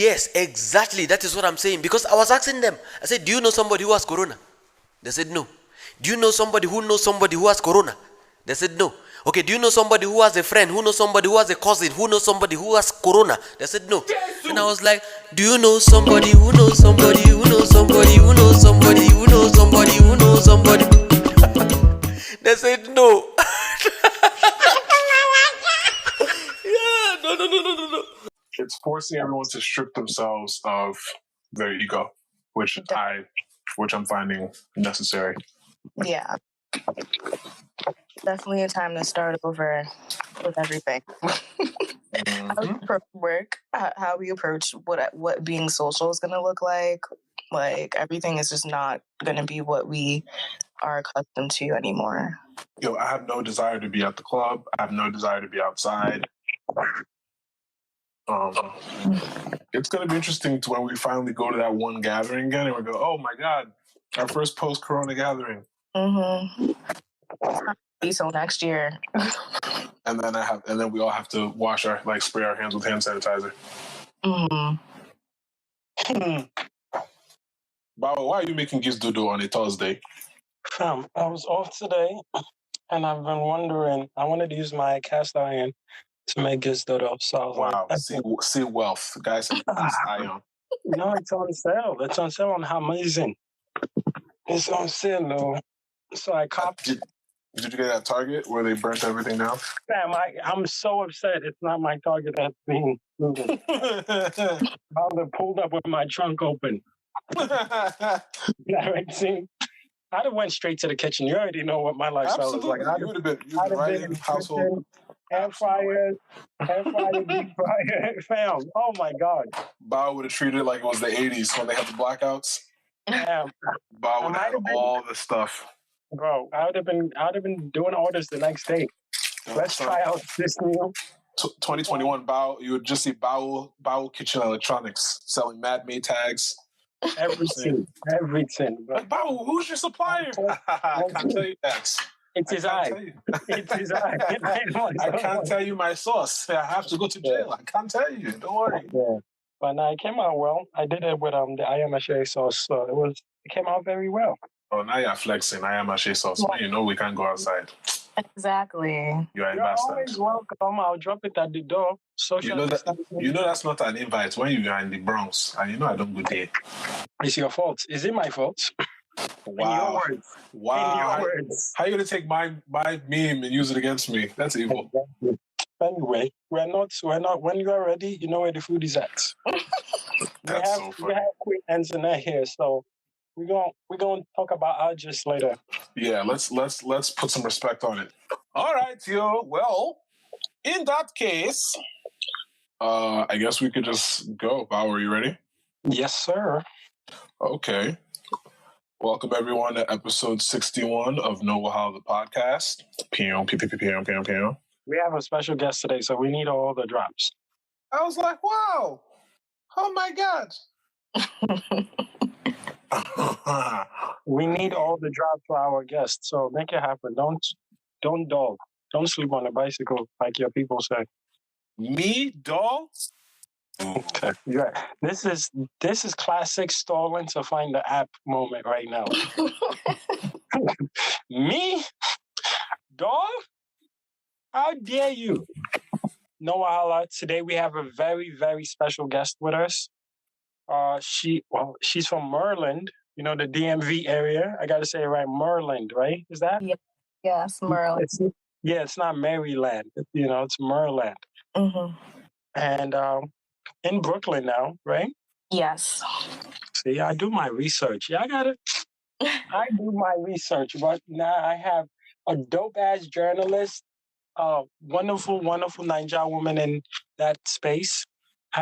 Yes, exactly. That is what I'm saying. Because I was asking them. I said, do you know somebody who has corona? They said no. Do you know somebody who has corona? They said no. Okay, do you know somebody who has a friend, who knows somebody who has a cousin, who knows somebody who has corona? They said no. And I was like, do you know somebody who knows somebody who knows somebody who knows somebody who knows somebody who knows somebody? They said no. Yeah, no. It's forcing everyone to strip themselves of their ego, which I'm finding necessary. Yeah. Definitely a time to start over with everything. How we approach work, how we approach what being social is going to look like. Like, everything is just not going to be what we are accustomed to anymore. I have no desire to be at the club. I have no desire to be outside. It's going to be interesting to when we finally go to that one gathering again and we go, oh my God, our first post-corona gathering. Mm-hmm. Until next year. And then we all have to spray our hands with hand sanitizer. Mm-hmm. BAWO, why are you making Gizdodo on a Thursday? I was off today, and I've been wondering. I wanted to use my cast iron to make Gizdodo. So I was wow, see wealth, guys. Iron. No, it's on sale. It's on sale on Amazing. It's on sale, though. So I copied. Did you get it at Target where they burnt everything down? Damn, I'm so upset. It's not my Target that's being proven. I pulled up with my trunk open. See? I'd have went straight to the kitchen. You already know what my lifestyle is like. You would have been right in the household. Air fryer, deep fryer, fam. Oh my God. BAWO would have treated it like it was the 80s when they had the blackouts. Yeah. BAWO would have had all the stuff. Bro, I would have been doing orders the next day. Let's try out this new 2021 BAWO. You would just see BAWO Kitchen Electronics selling Mad May tags. Everything. But BAWO, who's your supplier? I can't tell you that. It's his eye. It's his eye. I can't tell you my sauce. I have to go to jail. I can't tell you. Don't worry. Yeah. But no, it came out well. I did it with the Ayamache sauce, so it came out very well. Oh, now you're flexing. Ayamache sauce. Now you know we can't go outside. Exactly. You're a bastard. Always welcome. I'll drop it at the door. You know that's not an invite when you are in the Bronx, and you know I don't go there. It's your fault. Is it my fault? Wow. In your words. Wow. In your words. How are you gonna take my meme and use it against me? That's evil. Anyway, we're not. When you are ready, you know where the food is at. That's so funny. We have Queen Antoinette here, so we're gonna talk about our gist later. Yeah, let's put some respect on it. All right, yo. Well, in that case, I guess we could just go. BAWO, are you ready? Yes, sir. Okay. Welcome everyone to episode 61 of No Wahala the podcast. Pew. We have a special guest today, so we need all the drops. I was like, wow. Oh my God. We need all the drops for our guests, so make it happen. Don't dog. Don't sleep on a bicycle, like your people say. Me, dog? Okay. Yeah. This is classic stalling to find the app moment right now. Me? Dog? How dare you? No Wahala. Today we have a very, very special guest with us. She's from Maryland, the DMV area. I gotta say it right, Maryland, right? Is that? Yeah. Yes, Maryland. It's not Maryland. It's Maryland. Mm-hmm. And in Brooklyn now, right? Yes. See, I do my research. Yeah, I do my research, but now I have a dope-ass journalist, wonderful, wonderful Nigerian woman in that space.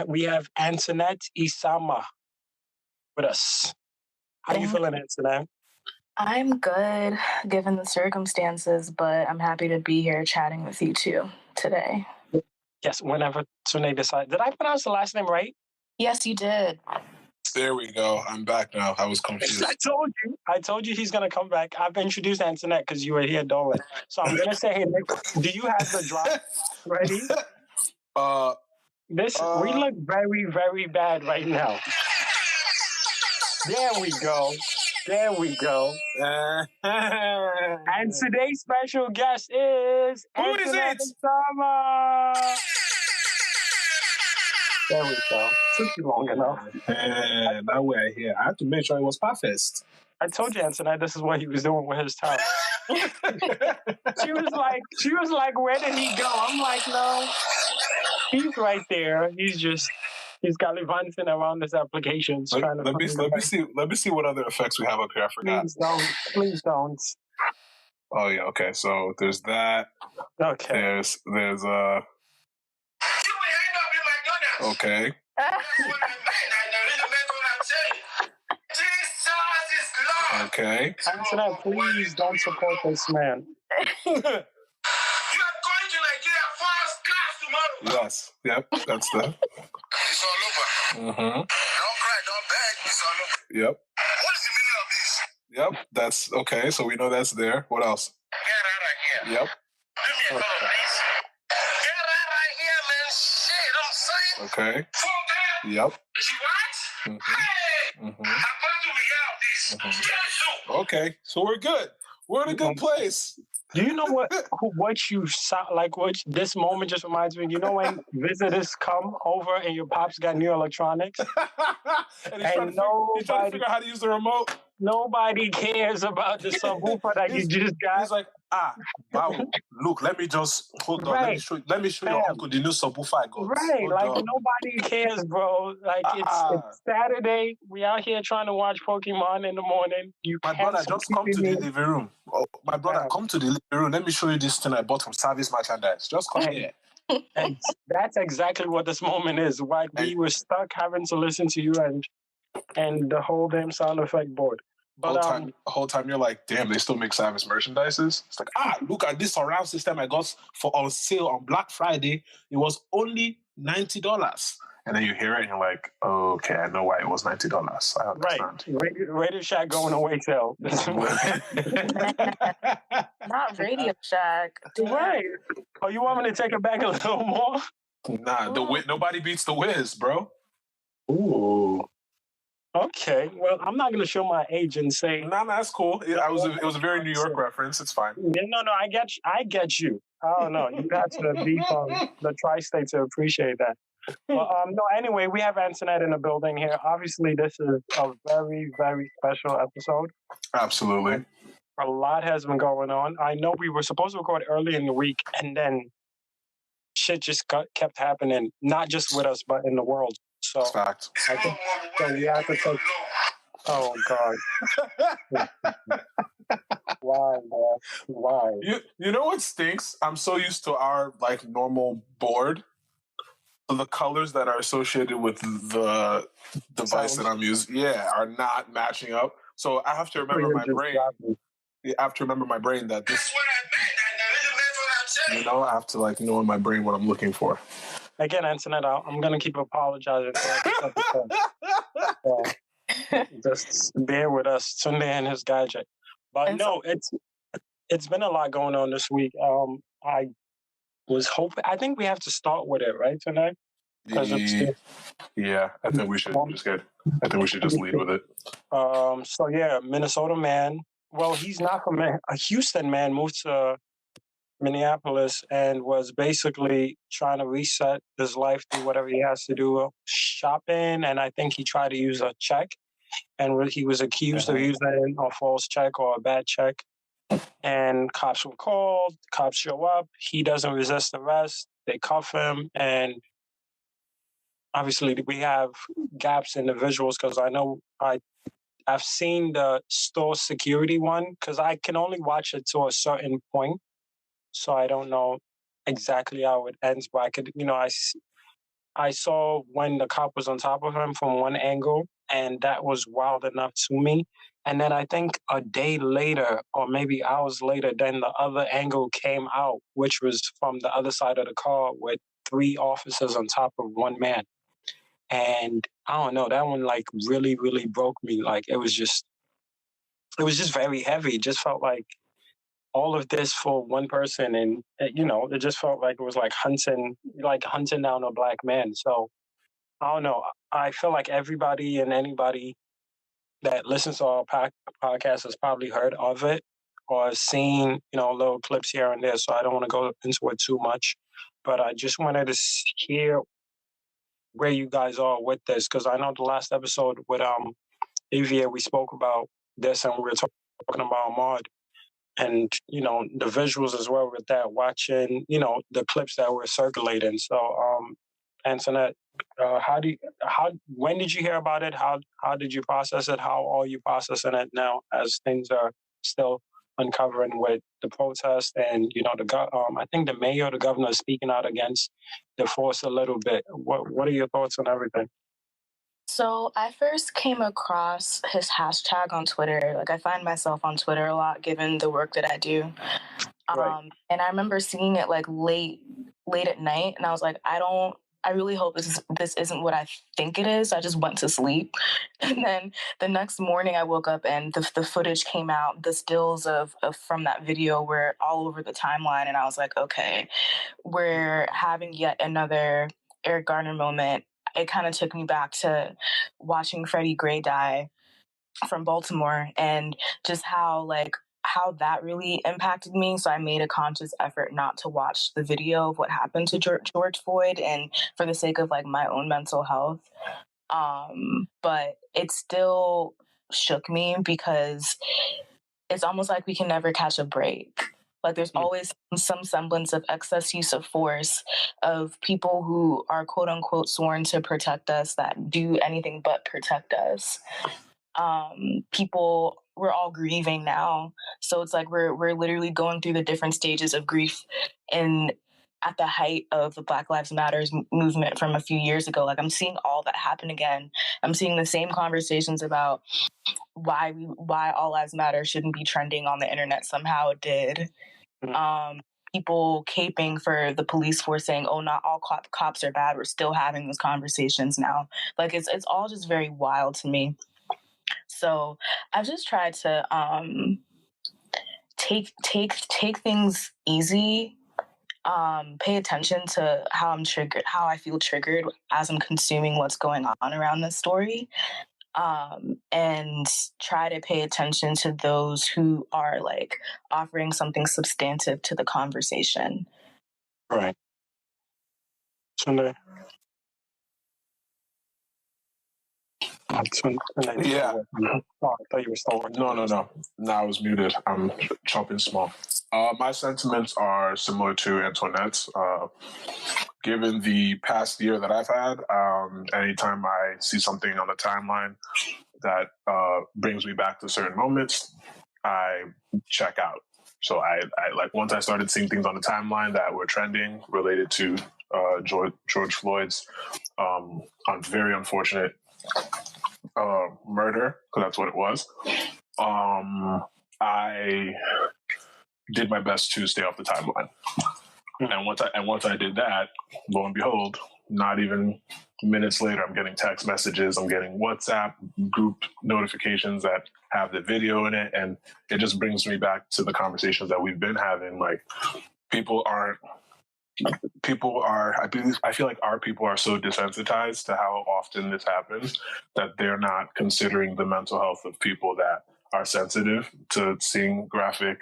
We have Antoinette Isama with us. How you feeling, Antoinette? I'm good, given the circumstances, but I'm happy to be here chatting with you too today. Yes, whenever Tune decides. Did I pronounce the last name right? Yes, you did. There we go. I'm back now. I was confused. I told you he's gonna come back. I've introduced Antoinette because you were here, Dolan. So I'm gonna say, hey, Nick, do you have the drop ready? We look very, very bad right now. There we go. And today's special guest is Antoinette it? Isama. There we go. Took you long enough. Now we're here. I have to make sure it was perfect. I told you, Antoinette, this is what he was doing with his time. She was like, where did he go? I'm like, no, he's right there. He's gallivanting around this application. Let me see what other effects we have up here. I forgot. Please don't. Oh yeah, okay. So there's that. Okay. There's You will end up in McDonald's. okay. That's what I meant. I really meant what I'm saying. Jesus is Lord. Okay. Antoinette, please don't support this man. You are going to Nigeria first class tomorrow. Yes. Yep. That's the. It's all over. Mm-hmm. Don't cry, don't beg. It's all over. Yep. What is the meaning of this? Yep. That's okay. So we know that's there. What else? Get out of here. Yep. Do me a favor, please. Get out of here, man. Shit, I'm saying. Okay. Fuck that. Yep. You what? Mhm. Hey! Mhm. I'm about to be out of this. Yes, sir. Okay. So we're good. We're in a good place. Do you know what you sound like? What this moment just reminds me. You know when visitors come over and your pops got new electronics, and he's and trying to figure out how to use the remote. nobody cares about the subwoofer that you just got. He's like, wow, look, let me just hold on. Right. Let me show your Bam. uncle the new subwoofer I got. Right, Hold like on. nobody cares, bro. Like it's Saturday. We out here trying to watch Pokemon in the morning. My brother, just come to the living room. Oh, my brother, come to the living room. Let me show you this thing I bought from Service Merchandise. Just come here. And that's exactly what this moment is. Like we were stuck having to listen to you and the whole damn sound effect board. But whole time you're like, damn, they still make Service Merchandises. It's like, look at this surround system I got on sale on Black Friday. It was only $90. And then you hear it and you're like, okay, I know why it was $90. I understand. Right. Radio Shack going away sale. Not Radio Shack. Right. Oh, you want me to take it back a little more? Nah, nobody beats the Wiz, bro. Ooh. Okay. Well, I'm not going to show my age and say. Nah, that's cool. It was a very New York reference. It's fine. Yeah, no, I get you. I don't know. You got to be from the tri-state to appreciate that. But no, anyway, we have Antoinette in the building here. Obviously, this is a very, very special episode. Absolutely. A lot has been going on. I know we were supposed to record early in the week, and then shit just kept happening, not just with us, but in the world. So, fact. I think so we have to take. Oh God! Why, man? Why? You know what stinks? I'm so used to our normal board. The colors that are associated with the device that I'm using, are not matching up. So I have to remember my brain. I have to remember my brain that this. That's what I meant. I really meant what I'm saying. You know, I have to know in my brain what I'm looking for. Again, Antoinette, I'm gonna keep apologizing for this episode. Just bear with us, Sunday and his gadget. But no, it's been a lot going on this week. I was hoping. I think we have to start with it, right, tonight? Yeah, I think we should just lead with it. So yeah, Minnesota man. Well, he's not from a Houston man. Moved to Minneapolis and was basically trying to reset his life, do whatever he has to do, shopping, and I think he tried to use a check, and he was accused of using a false check or a bad check. And cops were called. Cops show up. He doesn't resist arrest. They cuff him, and obviously we have gaps in the visuals because I know I've seen the store security one because I can only watch it to a certain point. So I don't know exactly how it ends, but I could, I saw when the cop was on top of him from one angle, and that was wild enough to me. And then I think a day later, or maybe hours later, then the other angle came out, which was from the other side of the car with 3 officers on top of one man. And I don't know, that one really, really broke me. It was just very heavy. It just felt like all of this for one person, and it just felt like it was like hunting down a black man. So I don't know. I feel like everybody and anybody that listens to our podcast has probably heard of it or seen, little clips here and there. So I don't want to go into it too much, but I just wanted to hear where you guys are with this, because I know the last episode with Avia, we spoke about this and we were talking about Ahmad and, the visuals as well with that, watching, the clips that were circulating. So, Antoinette, when did you hear about it? How did you process it? How are you processing it now as things are still uncovering with the protest and, I think the mayor, the governor is speaking out against the force a little bit. What are your thoughts on everything? So I first came across his hashtag on Twitter. Like, I find myself on Twitter a lot given the work that I do. Right. And I remember seeing it like late at night, and I was like, I really hope this isn't what I think it is. I just went to sleep. And then the next morning I woke up and the footage came out. The stills of from that video were all over the timeline. And I was like, okay, we're having yet another Eric Garner moment. It kind of took me back to watching Freddie Gray die from Baltimore, and just how that really impacted me. So I made a conscious effort not to watch the video of what happened to George Floyd, and for the sake of like my own mental health. But it still shook me because it's almost like we can never catch a break. Like, there's always some semblance of excess use of force of people who are quote unquote sworn to protect us that do anything but protect us. We're all grieving now. So it's like we're literally going through the different stages of grief at the height of the Black Lives Matters movement from a few years ago. Like, I'm seeing all that happen again. I'm seeing the same conversations about why All Lives Matter shouldn't be trending on the internet. Somehow it did. People caping for the police force, saying, "Oh, not all cops are bad." We're still having those conversations now. Like, it's all just very wild to me. So I've just tried to take things easy. Pay attention to how I feel triggered as I'm consuming what's going on around this story. And try to pay attention to those who are like offering something substantive to the conversation. Right. Sunday. Yeah. Oh, I thought you were still working. No, I was muted. I'm chopping small. My sentiments are similar to Antoinette's. Given the past year that I've had, anytime I see something on the timeline that brings me back to certain moments, I check out. So I like, once I started seeing things on the timeline that were trending related to George Floyd's very unfortunate murder, because that's what it was. I did my best to stay off the timeline. And once I did that, lo and behold, not even minutes later, I'm getting text messages, I'm getting WhatsApp group notifications that have the video in it, and it just brings me back to the conversations that we've been having. Like, I feel like our people are so desensitized to how often this happens that they're not considering the mental health of people that are sensitive to seeing graphic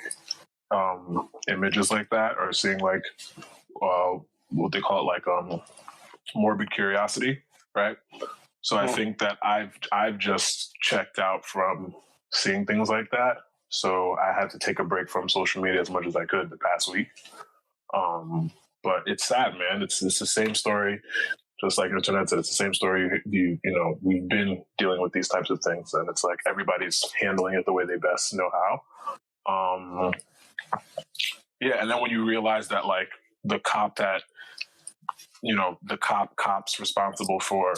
images like that, or seeing like what they call it, like morbid curiosity, right? So I think that I've just checked out from seeing things like that. So I had to take a break from social media as much as I could the past week. But it's sad, man. It's the same story. Just like Antoinette said, it's the same story. You know, we've been dealing with these types of things, and it's like everybody's handling it the way they best know how. Yeah, and then when you realize that, like, the cop that, you know, the cops responsible for,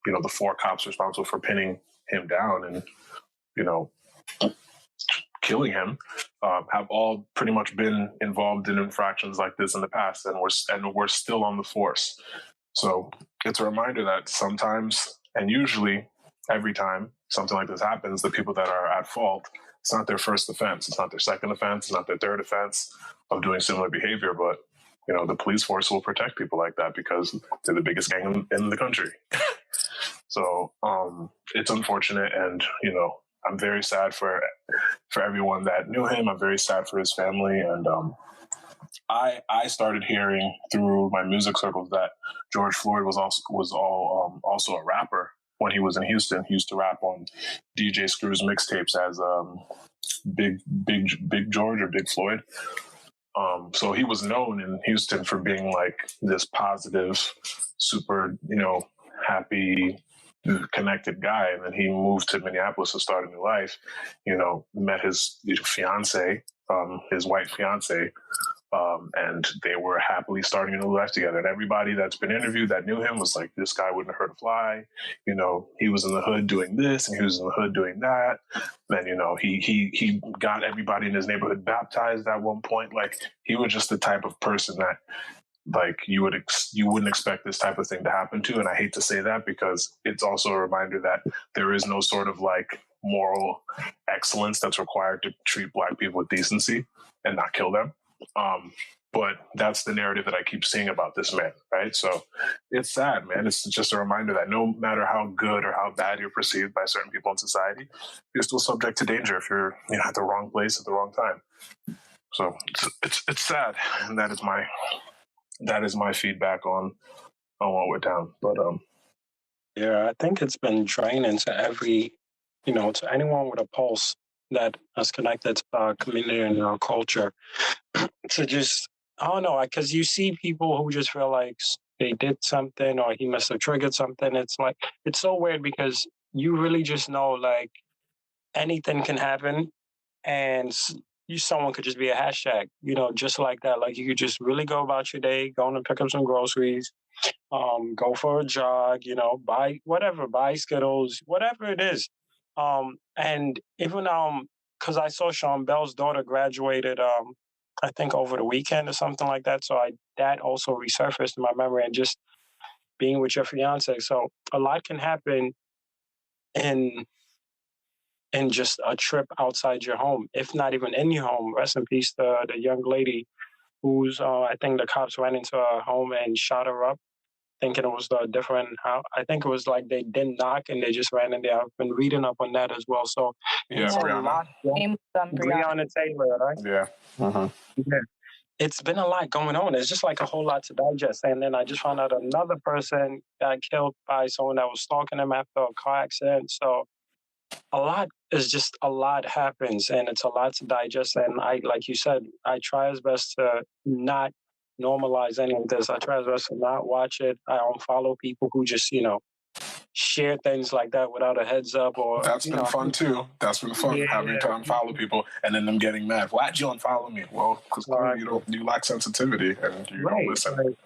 you know, the 4 cops responsible for pinning him down and, you know, killing him, have all pretty much been involved in infractions like this in the past, and we're still on the force. So it's a reminder that sometimes, and usually every time something like this happens, the people that are at fault it's not their first offense. It's not their second offense. It's not their third offense of doing similar behavior. But, you know, the police force will protect people like that because they're the biggest gang in the country. So it's unfortunate. And, you know, I'm very sad for everyone that knew him. I'm very sad for his family. And I started hearing through my music circles that George Floyd was also a rapper when he was in Houston. He used to rap on DJ Screw's mixtapes as Big George or Big Floyd. So he was known in Houston for being like this positive, super, you know, happy, connected guy. And then he moved to Minneapolis to start a new life, you know, met his fiance, his white fiance, and they were happily starting a new life together. And everybody that's been interviewed that knew him was like, this guy wouldn't hurt a fly. You know, he was in the hood doing this and he was in the hood doing that. Then, you know, he got everybody in his neighborhood baptized at one point. Like, he was just the type of person that, like, you wouldn't expect this type of thing to happen to. And I hate to say that because it's also a reminder that there is no sort of like moral excellence that's required to treat Black people with decency and not kill them. But that's the narrative that I keep seeing about this man, right? So it's sad, man. It's just a reminder that no matter how good or how bad you're perceived by certain people in society, you're still subject to danger if you're, you know, at the wrong place at the wrong time. So it's sad, and that is my feedback on what went down. But yeah, I think it's been draining to every, you know, to anyone with a pulse that is connected to our community and our culture. To just, I don't know, because you see people who just feel like they did something or he must have triggered something. It's like, it's so weird because you really just know, like, anything can happen and someone could just be a hashtag, you know, just like that. Like, you could just really go about your day, going to pick up some groceries, go for a jog, you know, buy Skittles, whatever it is. And even because I saw Sean Bell's daughter graduated, I think over the weekend or something like that. So that also resurfaced in my memory, and just being with your fiance. So a lot can happen in just a trip outside your home, if not even in your home. Rest in peace to the young lady who's, I think the cops went into her home and shot her up, thinking it was a different house. I think it was like they didn't knock and they just ran in there. I've been reading up on that as well. So yeah, Breonna Taylor, right? Yeah. Uh-huh. Yeah. It's been a lot going on. It's just like a whole lot to digest. And then I just found out another person got killed by someone that was stalking him after a car accident. So a lot happens, and it's a lot to digest. And I, like you said, I try as best to not normalize any of this. I try as best to not watch it. I unfollow people who just, you know, share things like that without a heads up. Or that's been fun too. That's been fun, having to unfollow people and then them getting mad. Why'd you unfollow me? Well, because you lack sensitivity and you don't listen. Right.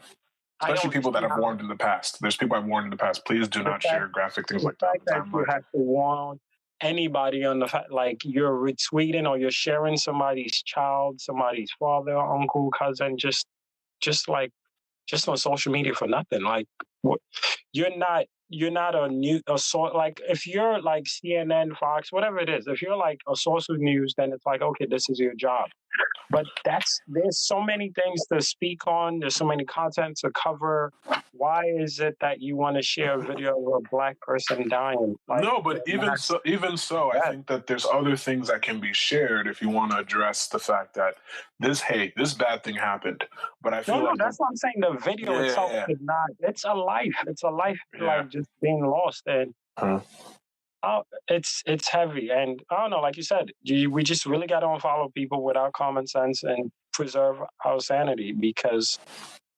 Especially people that I've warned in the past. There's people I've warned in the past. Please do not share graphic things like that. You have to warn anybody on the fact, like, you're retweeting or you're sharing somebody's child, somebody's father, uncle, cousin, just on social media for nothing. Like, you're not a source. Like, if you're like CNN, Fox, whatever it is, if you're like a source of news, then it's like, okay, this is your job. But there's so many things to speak on. There's so many content to cover. Why is it that you want to share a video of a Black person dying? Like, no, but even so, I think that there's other things that can be shared if you want to address the fact that this bad thing happened. But I feel that's what I'm saying. The video itself is not. It's a life. It's a life like just being lost, and it's heavy. And I don't know, like you said, we just really got to unfollow people without common sense and preserve our sanity, because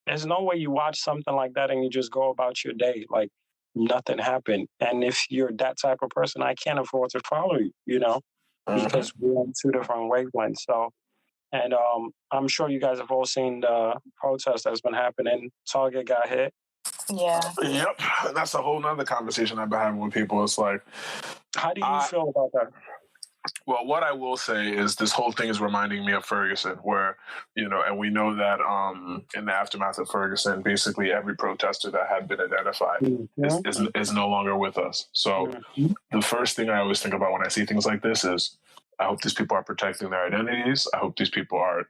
there's no way you watch something like that and you just go about your day like nothing happened. And if you're that type of person, I can't afford to follow you, you know, because we're on two different wavelengths. So, and I'm sure you guys have all seen the protest that's been happening. Target got hit. Yeah. Yep. That's a whole nother conversation I've been having with people. It's like, how do you feel about that? Well, what I will say is this whole thing is reminding me of Ferguson, where, you know, and we know that in the aftermath of Ferguson, basically every protester that had been identified is no longer with us. So the first thing I always think about when I see things like this is, I hope these people are protecting their identities. I hope these people are,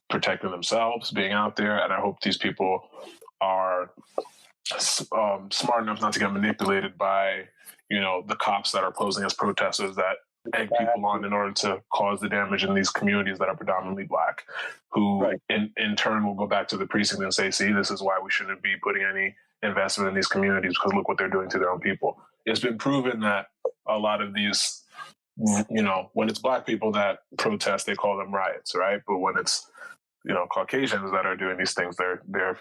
protecting themselves, being out there, and I hope these people are smart enough not to get manipulated by, the cops that are posing as protesters that egg people on in order to cause the damage in these communities that are predominantly Black, who in turn will go back to the precinct and say, see, this is why we shouldn't be putting any investment in these communities because look what they're doing to their own people. It's been proven that a lot of these, when it's Black people that protest, they call them riots, right? But when it's Caucasians that are doing these things, they're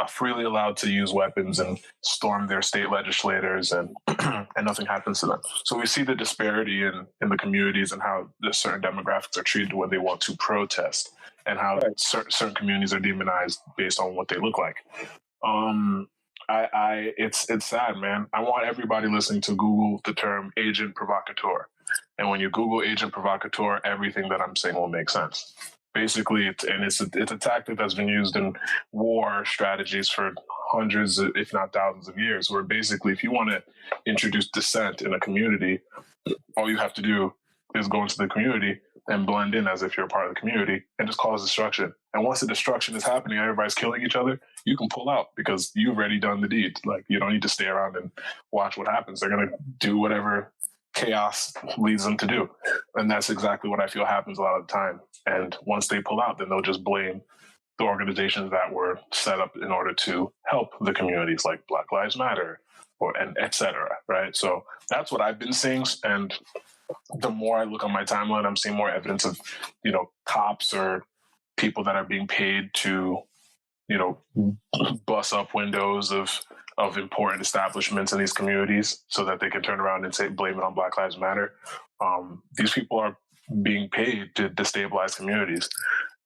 freely allowed to use weapons and storm their state legislators, and and nothing happens to them. So we see the disparity in the communities and how the certain demographics are treated when they want to protest, and how certain communities are demonized based on what they look like. It's sad, man. I want everybody listening to Google the term agent provocateur, and when you Google agent provocateur, everything that I'm saying will make sense. Basically, it's a tactic that's been used in war strategies for hundreds, if not thousands of years, where basically if you want to introduce dissent in a community, all you have to do is go into the community and blend in as if you're a part of the community and just cause destruction. And once the destruction is happening, everybody's killing each other, you can pull out because you've already done the deed. Like, you don't need to stay around and watch what happens. They're going to do whatever chaos leads them to do. And that's exactly what I feel happens a lot of the time. And once they pull out, then they'll just blame the organizations that were set up in order to help the communities, like Black Lives Matter and et cetera, right? So that's what I've been seeing. And the more I look on my timeline, I'm seeing more evidence of, cops or people that are being paid to, bust up windows of important establishments in these communities so that they can turn around and say, blame it on Black Lives Matter. These people are being paid to destabilize communities.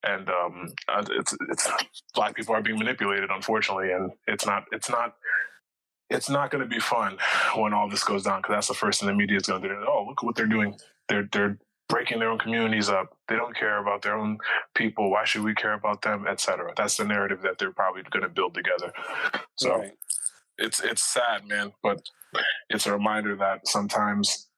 And it's Black people are being manipulated, unfortunately. And it's not going to be fun when all this goes down, because that's the first thing the media is going to do. Oh, look at what they're doing. They're breaking their own communities up. They don't care about their own people. Why should we care about them, etc.? That's the narrative that they're probably going to build together. So it's sad, man, but it's a reminder that sometimes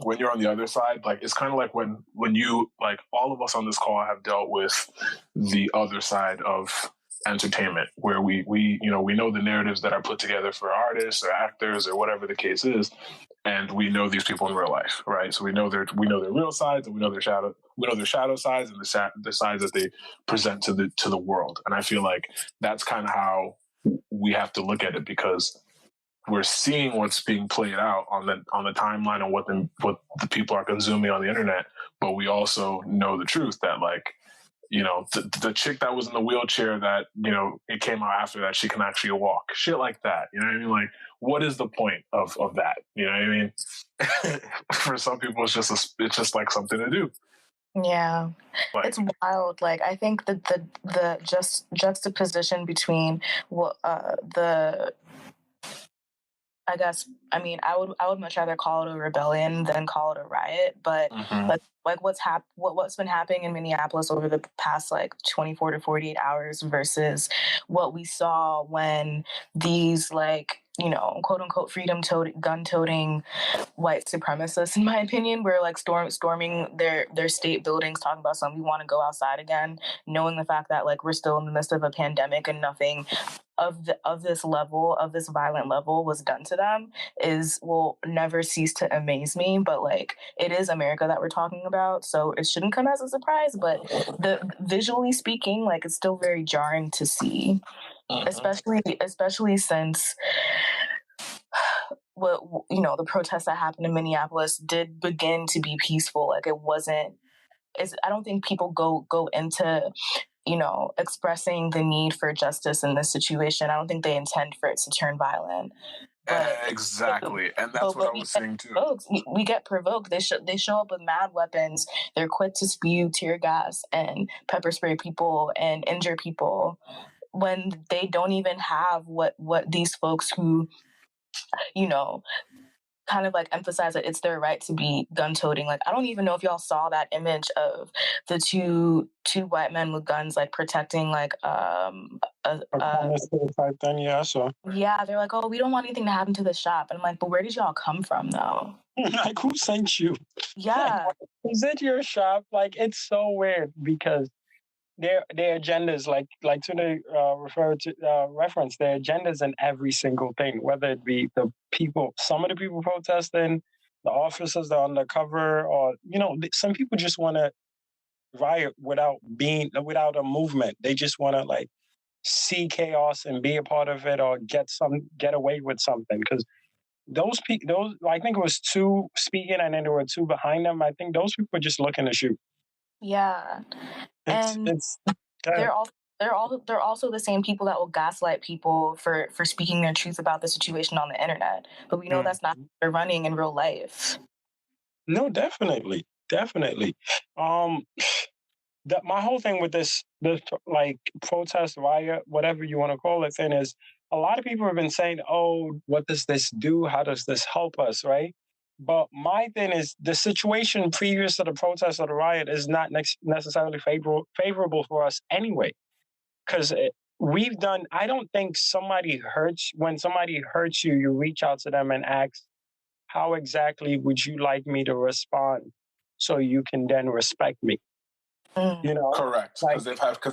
when you're on the other side, like, it's kind of like when you, like, all of us on this call have dealt with the other side of entertainment, where we know the narratives that are put together for artists or actors or whatever the case is, and we know these people in real life, right? So we know their real sides, and we know their shadow sides, and the sides that they present to the world. And I feel like that's kind of how we have to look at it, because we're seeing what's being played out on the timeline and what the people are consuming on the internet, but we also know the truth that, like, the chick that was in the wheelchair that, it came out after that, she can actually walk. Shit like that. You know what I mean? Like, what is the point of that? You know what I mean? For some people, it's just like something to do. Yeah, like, it's wild. Like, I think that the juxtaposition between what I guess, I mean, I would much rather call it a rebellion than call it a riot. But like what's been happening in Minneapolis over the past, like, 24 to 48 hours versus what we saw when these, like, quote unquote gun-toting white supremacists, in my opinion, were, like, storming their state buildings, talking about we want to go outside again, knowing the fact that, like, we're still in the midst of a pandemic and nothing of this violent level was done to them will never cease to amaze me. But, like, it is America that we're talking about, so it shouldn't come as a surprise. But visually speaking, like, it's still very jarring to see, especially since the protests that happened in Minneapolis did begin to be peaceful. Like, I don't think people go into expressing the need for justice in this situation. I don't think they intend for it to turn violent. But, exactly, and that's what I was saying too. We get provoked. They show up with mad weapons. They're quick to spew tear gas and pepper spray people and injure people when they don't even have what these folks who kind of like emphasize that it's their right to be gun toting. Like, I don't even know if y'all saw that image of the two white men with guns, like protecting like type thing, yeah, so. Yeah, they're like, oh, we don't want anything to happen to the shop. And I'm like, but where did y'all come from though? Like, who sent you? Yeah. Like, is it your shop? Like, it's so weird because their agendas, like to the reference, their agendas in every single thing, whether it be some of the people protesting, the officers that are undercover, or some people just want to riot without a movement. They just want to like see chaos and be a part of it, or get away with something. Because those I think it was two speaking, and then there were two behind them. I think those people were just looking to shoot. Yeah, and they're also the same people that will gaslight people for speaking their truth about the situation on the internet. But we know that's not how they're running in real life. No, definitely. My whole thing with this like protest, riot, whatever you want to call it, thing is a lot of people have been saying, "Oh, what does this do? How does this help us?" Right? But my thing is the situation previous to the protest or the riot is not necessarily favorable for us anyway, because we've done. I don't think when somebody hurts you, you reach out to them and ask, "How exactly would you like me to respond, so you can then respect me?" Correct, because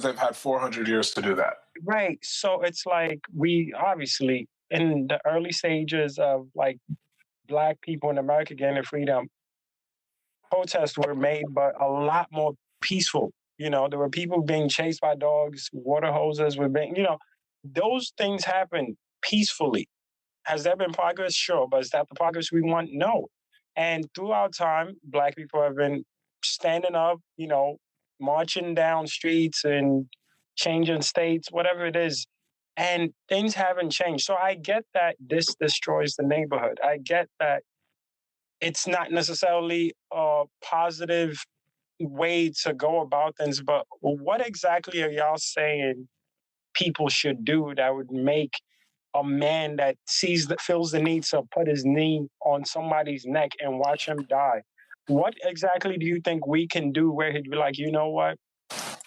they've had 400 years to do that. Right. So it's like we obviously in the early stages of like Black people in America gaining freedom, protests were made, but a lot more peaceful. There were people being chased by dogs, water hoses were being, those things happen peacefully. Has there been progress? Sure. But is that the progress we want? No. And throughout time, Black people have been standing up, marching down streets and changing states, whatever it is. And things haven't changed. So I get that this destroys the neighborhood. I get that it's not necessarily a positive way to go about things, but what exactly are y'all saying people should do that would make a man that feels the need to put his knee on somebody's neck and watch him die? What exactly do you think we can do where he'd be like, you know what?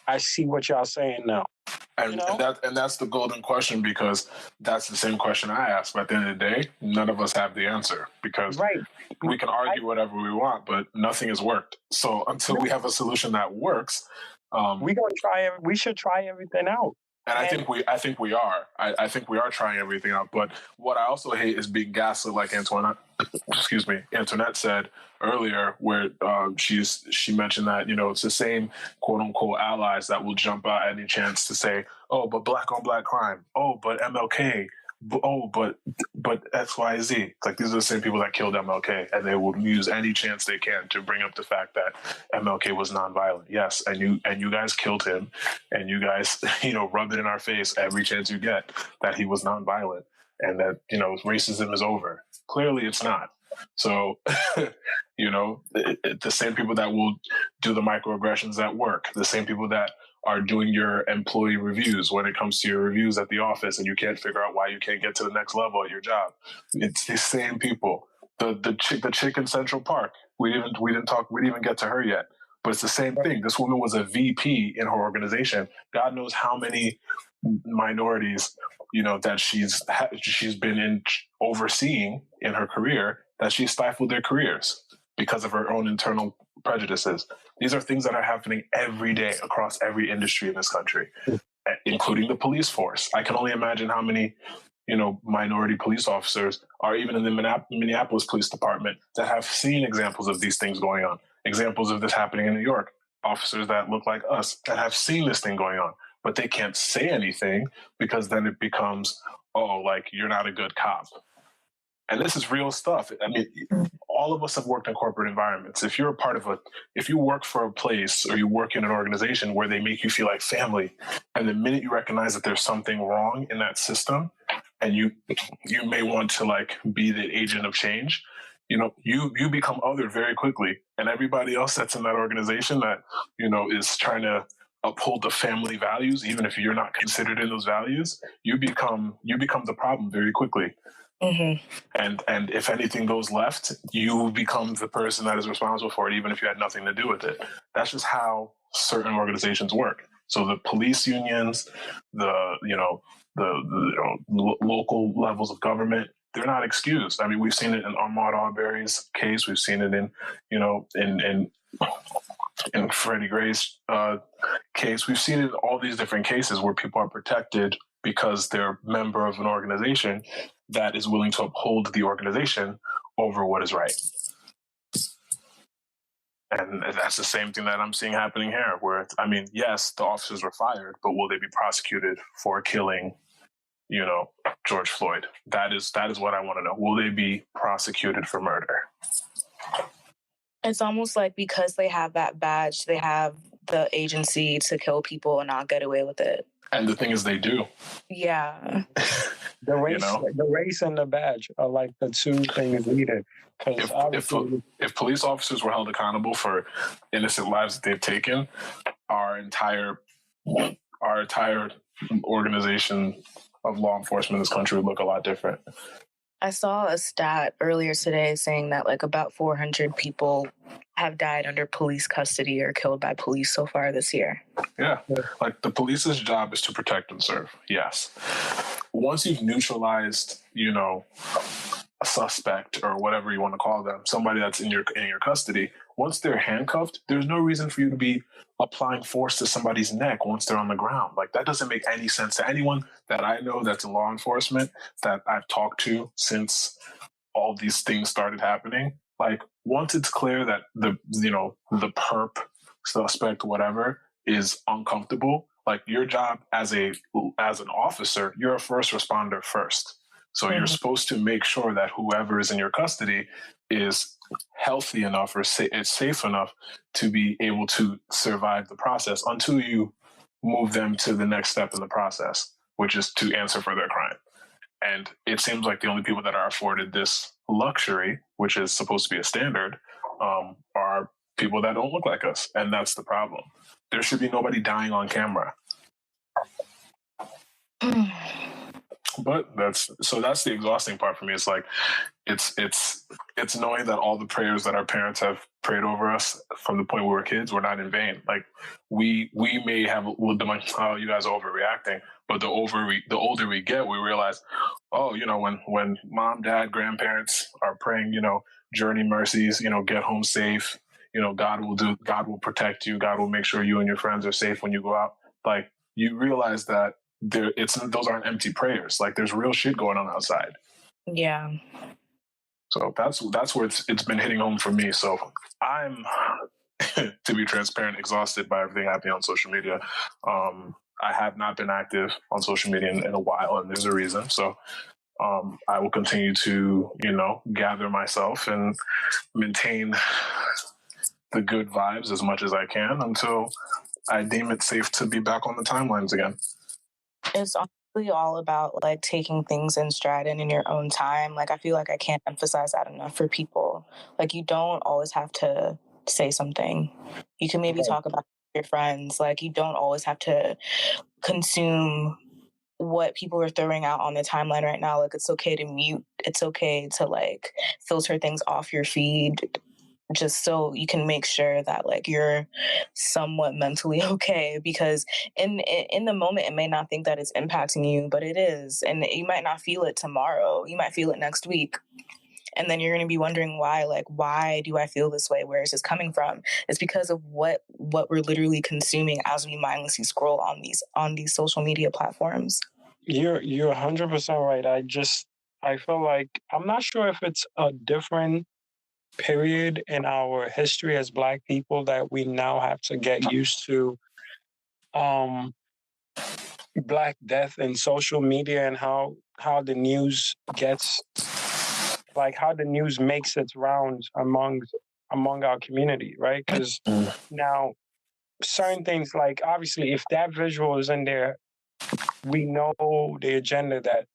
I see what y'all saying now. And that's the golden question, because that's the same question I asked. But at the end of the day, none of us have the answer, because we can argue whatever we want, but nothing has worked. So until we have a solution that works, we should try everything out. And I think we are. I think we are trying everything out. But what I also hate is being gaslit, like Antoinette said earlier, where she mentioned that it's the same quote unquote allies that will jump out at any chance to say, oh, but black on black crime. Oh, but MLK. Oh, but XYZ. It's like these are the same people that killed MLK, and they will use any chance they can to bring up the fact that MLK was nonviolent. Yes, and you guys killed him, and you guys rub it in our face every chance you get that he was nonviolent and that racism is over. Clearly, it's not. So the same people that will do the microaggressions at work, the same people that are doing your employee reviews when it comes to your reviews at the office, and you can't figure out why you can't get to the next level at your job. It's the same people. The chick in Central Park. We didn't even get to her yet. But it's the same thing. This woman was a VP in her organization. God knows how many minorities that she's been overseeing in her career, that she stifled their careers because of her own internal prejudices. These are things that are happening every day across every industry in this country, including the police force. I can only imagine how many, minority police officers are even in the Minneapolis Police Department that have seen examples of these things going on, examples of this happening in New York, officers that look like us that have seen this thing going on, but they can't say anything because then it becomes, oh, like you're not a good cop. And this is real stuff. I mean, all of us have worked in corporate environments. If you work for a place or you work in an organization where they make you feel like family, and the minute you recognize that there's something wrong in that system, and you may want to like be the agent of change, you become othered very quickly. And everybody else that's in that organization that, is trying to uphold the family values, even if you're not considered in those values, you become the problem very quickly. Mm-hmm. And if anything goes left, you become the person that is responsible for it, even if you had nothing to do with it. That's just how certain organizations work. So the police unions, the local levels of government, they're not excused. I mean, we've seen it in Ahmaud Arbery's case. We've seen it in Freddie Gray's case. We've seen it in all these different cases where people are protected because they're a member of an organization that is willing to uphold the organization over what is right. And that's the same thing that I'm seeing happening here, where, I mean, yes, the officers were fired, but will they be prosecuted for killing, George Floyd? That is what I want to know. Will they be prosecuted for murder? It's almost like because they have that badge, they have the agency to kill people and not get away with it. And the thing is, they do. Yeah. The race and the badge are like the two things needed. If police officers were held accountable for innocent lives that they've taken, our entire organization of law enforcement in this country would look a lot different. I saw a stat earlier today saying that like about 400 people have died under police custody or killed by police so far this year. Yeah. Like the police's job is to protect and serve. Yes. Once you've neutralized, a suspect or whatever you want to call them, somebody that's in your custody, once they're handcuffed, there's no reason for you to be applying force to somebody's neck once they're on the ground. Like, that doesn't make any sense to anyone that I know that's in law enforcement that I've talked to since all these things started happening. Like, once it's clear that the perp, suspect, whatever, is uncomfortable, like, your job as an officer, you're a first responder first. So you're supposed to make sure that whoever is in your custody is healthy enough or it's safe enough to be able to survive the process until you move them to the next step in the process, which is to answer for their crime. And it seems like the only people that are afforded this luxury, which is supposed to be a standard, are people that don't look like us. And that's the problem. There should be nobody dying on camera. But that's the exhausting part for me. It's like, it's knowing that all the prayers that our parents have prayed over us from the point we were kids were not in vain. Like, we may have, you guys are overreacting, but the older we get, we realize, when mom, dad, grandparents are praying, journey mercies, get home safe, God will protect you. God will make sure you and your friends are safe when you go out. Like, you realize that those aren't empty prayers. Like, there's real shit going on outside. Yeah. So that's where it's been hitting home for me. So I'm, to be transparent, exhausted by everything happening on social media. I have not been active on social media in a while, and there's a reason. So I will continue to, gather myself and maintain the good vibes as much as I can until I deem it safe to be back on the timelines again. It's honestly all about like taking things in stride and in your own time. Like, I feel like I can't emphasize that enough for people. Like, you don't always have to say something. You can maybe talk about your friends. Like, you don't always have to consume what people are throwing out on the timeline right now. Like, it's okay to mute. It's okay to like filter things off your feed, just so you can make sure that like you're somewhat mentally okay, because in the moment it may not think that it's impacting you, but it is, and you might not feel it tomorrow. You might feel it next week, and then you're going to be wondering why do I feel this way? Where is this coming from? It's because of what we're literally consuming as we mindlessly scroll on these social media platforms. You're 100% right. I feel like, I'm not sure if it's a different period in our history as Black people that we now have to get used to Black death and social media, and how the news gets, like, how the news makes its rounds among our community, right? Because now certain things, like, obviously if that visual is in there, we know the agenda that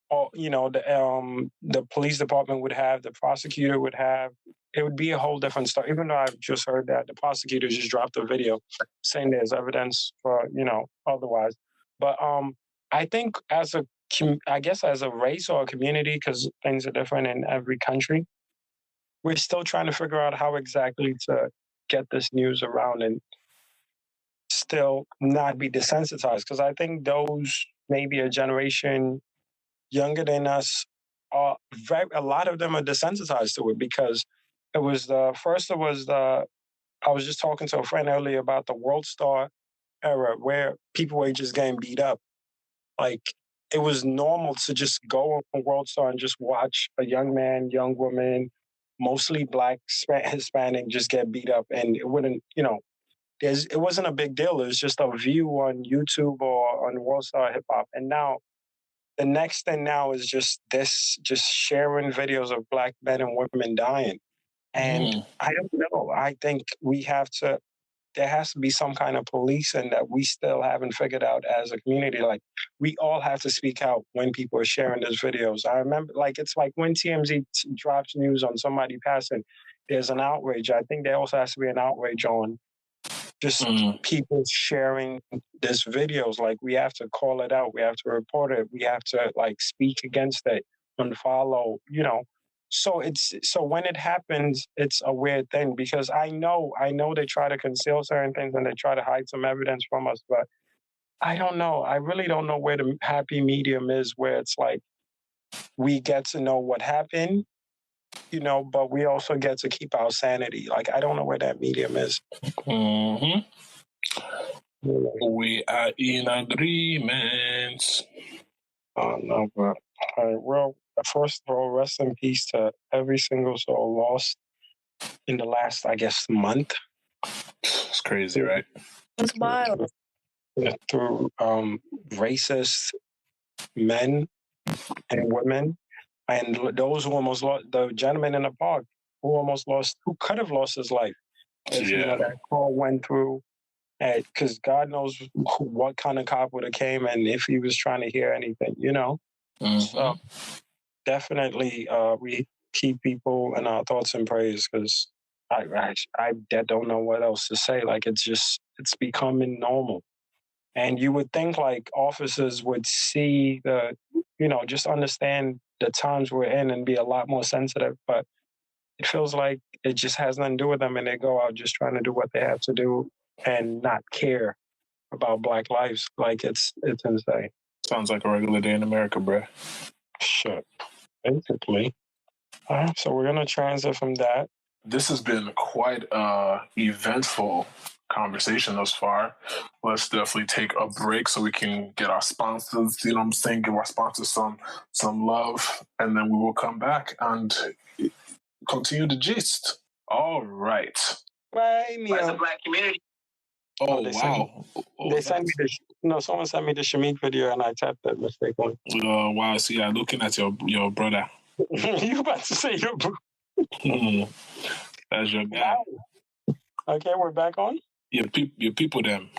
the police department would have, the prosecutor would have. It would be a whole different story. Even though I've just heard that the prosecutor just dropped a video saying there's evidence for, otherwise. But I think as a I guess as a race or a community, because things are different in every country, we're still trying to figure out how exactly to get this news around and still not be desensitized. Because I think those maybe a generation younger than us are a lot of them are desensitized to it because it was I was just talking to a friend earlier about the World Star era where people were just getting beat up. Like it was normal to just go on World Star and just watch a young man, young woman, mostly black, Hispanic, just get beat up, and it wouldn't, it wasn't a big deal. It was just a view on YouTube or on World Star Hip Hop, and now the next thing now is just sharing videos of black men and women dying. And I don't know. I think there has to be some kind of policing that we still haven't figured out as a community. Like we all have to speak out when people are sharing those videos. I remember it's like when TMZ drops news on somebody passing, there's an outrage. I think there also has to be an outrage on just people sharing these videos. Like we have to call it out. We have to report it. We have to speak against it, unfollow, So when it happens, it's a weird thing because I know they try to conceal certain things and they try to hide some evidence from us, but I don't know. I really don't know where the happy medium is where it's like we get to know what happened, but we also get to keep our sanity. Like I don't know where that medium is. Mm-hmm. We are in agreement. Oh no, but all right. Well, first of all, rest in peace to every single soul lost in the last, I guess, month. It's crazy, right? It's wild. Through racist men and women, and those who almost lost, the gentleman in the park who could have lost his life if that call went through. Because God knows what kind of cop would have came and if he was trying to hear anything, So definitely, we keep people in our thoughts and prayers because I don't know what else to say. Like it's becoming normal, and you would think officers would see just understand the times we're in and be a lot more sensitive, but it feels like it just has nothing to do with them, and they go out just trying to do what they have to do and not care about Black lives. Like it's insane. Sounds like a regular day in America, bruh. Shit. Basically. All right, so we're going to transit from that. This has been quite an eventful conversation thus far. Let's definitely take a break so we can get our sponsors, give our sponsors some love, and then we will come back and continue the gist. All right. Right, As a Black community. Oh, wow. Someone sent me the Shamik video and I tapped that mistakenly. Wow. So yeah, looking at your brother. You about to say your brother. That's your guy. Wow. Okay, we're back on? Your people them.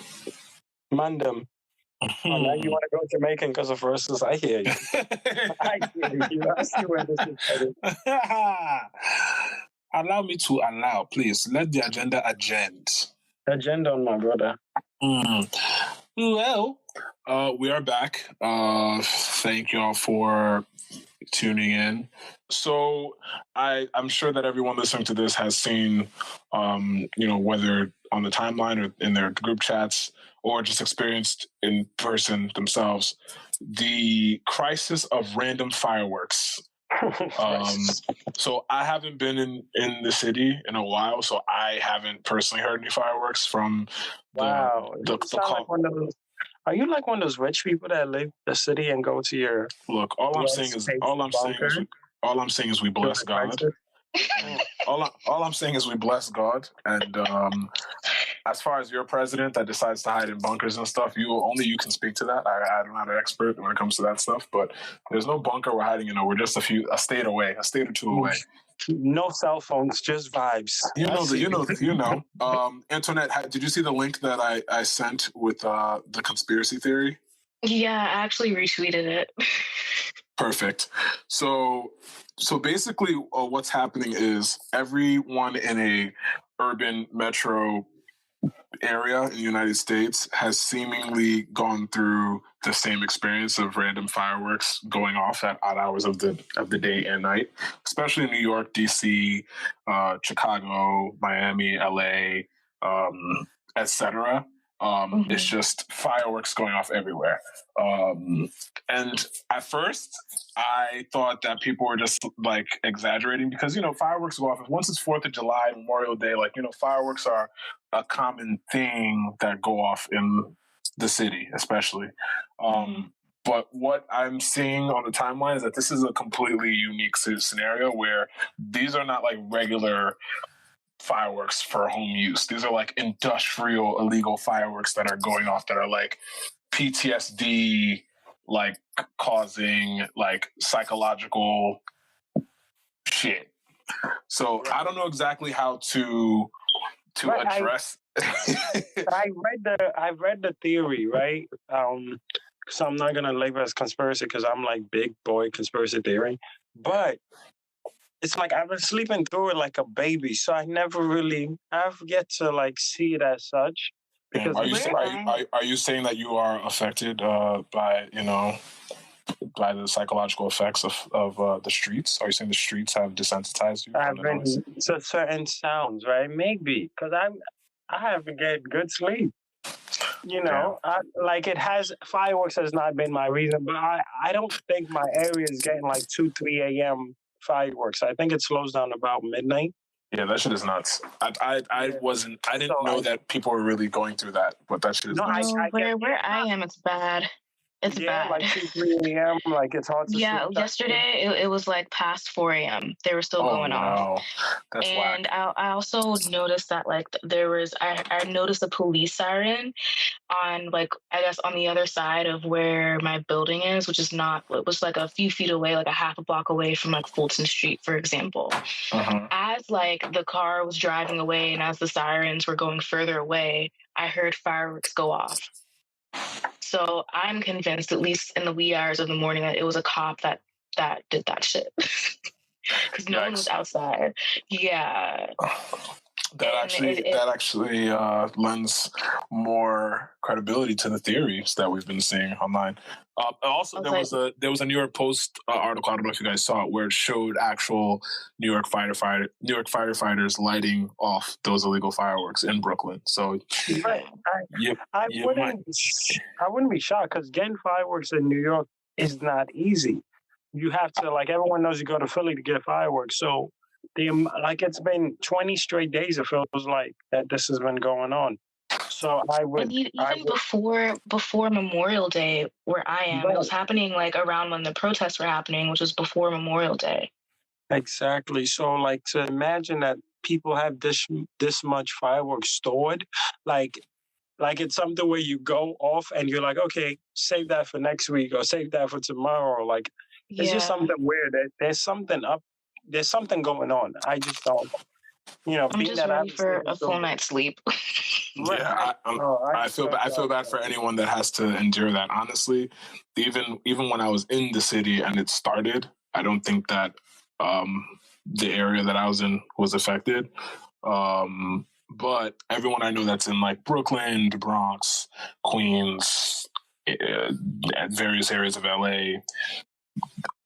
Mandem. Now you want to go Jamaican because of verses? I hear you. I hear you. I see where this is headed. Allow me to allow, please. Let the agenda agenda. Agenda on my brother. Well, we are back. Thank y'all for tuning in. So I'm sure that everyone listening to this has seen, whether on the timeline or in their group chats or just experienced in person themselves, the crisis of random fireworks. So I haven't been in the city in a while, so I haven't personally heard any fireworks from the call. Are you like one of those rich people that leave the city and go to your look? All I'm saying is we bless God. All I'm saying is we bless God. And as far as your president that decides to hide in bunkers and stuff, only you can speak to that. I'm not an expert when it comes to that stuff, but there's no bunker we're hiding. We're just a state away, a state or two away. No cell phones, just vibes. You know. Antoinette, did you see the link that I sent with the conspiracy theory? Yeah, I actually retweeted it. Perfect. So basically, what's happening is everyone in a urban metro area in the United States has seemingly gone through the same experience of random fireworks going off at odd hours of the day and night, especially in New York, DC, Chicago, Miami, LA, etc. It's just fireworks going off everywhere. And at first, I thought that people were just like exaggerating because, you know, fireworks go off. Once it's 4th of July, Memorial Day, like, you know, fireworks are a common thing that go off in the city, especially. But what I'm seeing on the timeline is that this is a completely unique scenario where these are not like regular fireworks for home use. These are like industrial illegal fireworks that are going off that are like PTSD, like causing like psychological shit. So I don't know exactly how to address. I read the theory, right? So I'm not gonna label it as conspiracy because I'm like big boy conspiracy theory, but it's like I've been sleeping through it like a baby, so I've yet to like see it as such. Because are you saying that you are affected by, you know, by the psychological effects of the streets? Are you saying the streets have desensitized you from the noise? To certain sounds, right? Maybe because I haven't get good sleep. You know, fireworks has not been my reason, but I don't think my area is getting like 2-3 a.m. fireworks. I think it slows down about midnight. Yeah, that shit is nuts. I didn't know that people were really going through that, but that shit is nuts. Where I am, it's bad. It's bad. Like 2-3 a.m. Like it's hard to sleep. Yesterday it was like past 4 a.m. They were still going off. That's and whack. I also noticed that like I noticed a police siren on like I guess on the other side of where my building is, which is not. It was like a few feet away, like a half a block away from like Fulton Street, for example. As like the car was driving away and as the sirens were going further away, I heard fireworks go off. So I'm convinced, at least in the wee hours of the morning, that it was a cop that did that shit. Because no one was outside. Yeah. That actually lends more credibility to the theories that we've been seeing online. Also, there was a New York Post article. I don't know if you guys saw it, where it showed actual New York firefighters lighting off those illegal fireworks in Brooklyn. So I wouldn't be shocked because getting fireworks in New York is not easy. You have to, like, everyone knows you go to Philly to get fireworks. So it's been 20 straight days, it feels like, that this has been going on. So before Memorial Day, where I am, it was happening like around when the protests were happening, which was before Memorial Day. Exactly. So like to imagine that people have this much fireworks stored, like it's something where you go off and you're like, okay, save that for next week or save that for tomorrow. Like it's just something weird. There's something going on. I just don't. I'm just ready for a full night's sleep. Yeah, I feel bad for anyone that has to endure that. Honestly, even when I was in the city and it started, I don't think that the area that I was in was affected. But everyone I know that's in like Brooklyn, the Bronx, Queens, at various areas of LA,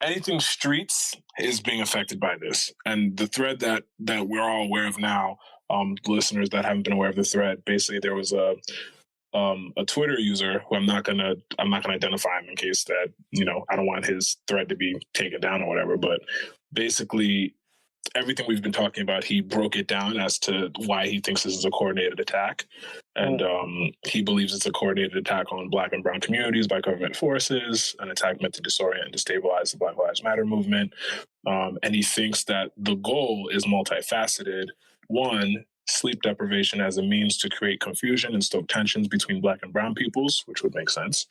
anything streets is being affected by this. And the thread that we're all aware of now, listeners that haven't been aware of the thread, basically there was a Twitter user who I'm not gonna identify him in case that, I don't want his thread to be taken down or whatever. But basically everything we've been talking about, he broke it down as to why he thinks this is a coordinated attack. And he believes it's a coordinated attack on Black and brown communities by government forces, an attack meant to disorient and destabilize the Black Lives Matter movement. And he thinks that the goal is multifaceted. One, sleep deprivation as a means to create confusion and stoke tensions between Black and brown peoples, which would make sense.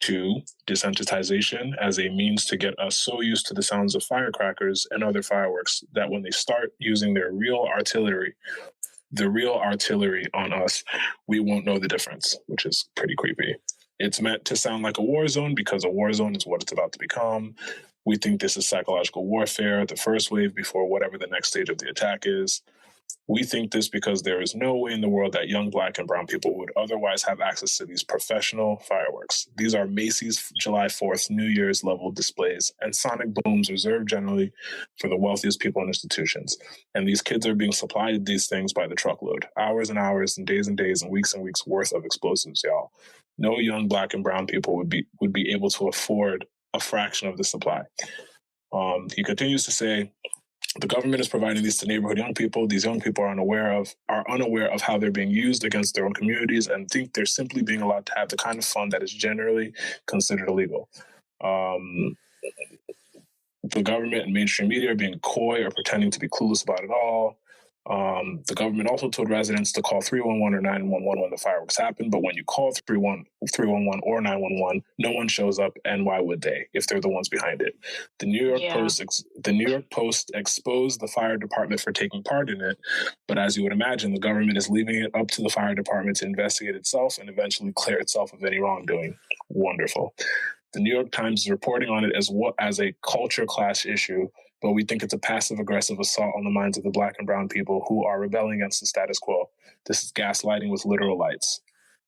Two, desensitization as a means to get us so used to the sounds of firecrackers and other fireworks that when they start using their real artillery on us, we won't know the difference, which is pretty creepy. It's meant to sound like a war zone because a war zone is what it's about to become. We think this is psychological warfare, the first wave before whatever the next stage of the attack is. We think this because there is no way in the world that young Black and brown people would otherwise have access to these professional fireworks. These are Macy's July 4th New Year's level displays and sonic booms reserved generally for the wealthiest people and institutions. And these kids are being supplied these things by the truckload. Hours and hours and days and weeks worth of explosives, y'all. No young Black and brown people would be able to afford a fraction of the supply. He continues to say, the government is providing these to neighborhood young people. These young people are unaware of how they're being used against their own communities and think they're simply being allowed to have the kind of fun that is generally considered illegal. The government and mainstream media are being coy or pretending to be clueless about it all. The government also told residents to call 311 or 911 when the fireworks happen, but when you call 311 or 911, no one shows up, and why would they if they're the ones behind it? The New York Post exposed the fire department for taking part in it, but as you would imagine, the government is leaving it up to the fire department to investigate itself and eventually clear itself of any wrongdoing. Wonderful. The New York Times is reporting on it as a culture clash issue, but we think it's a passive-aggressive assault on the minds of the Black and brown people who are rebelling against the status quo. This is gaslighting with literal lights.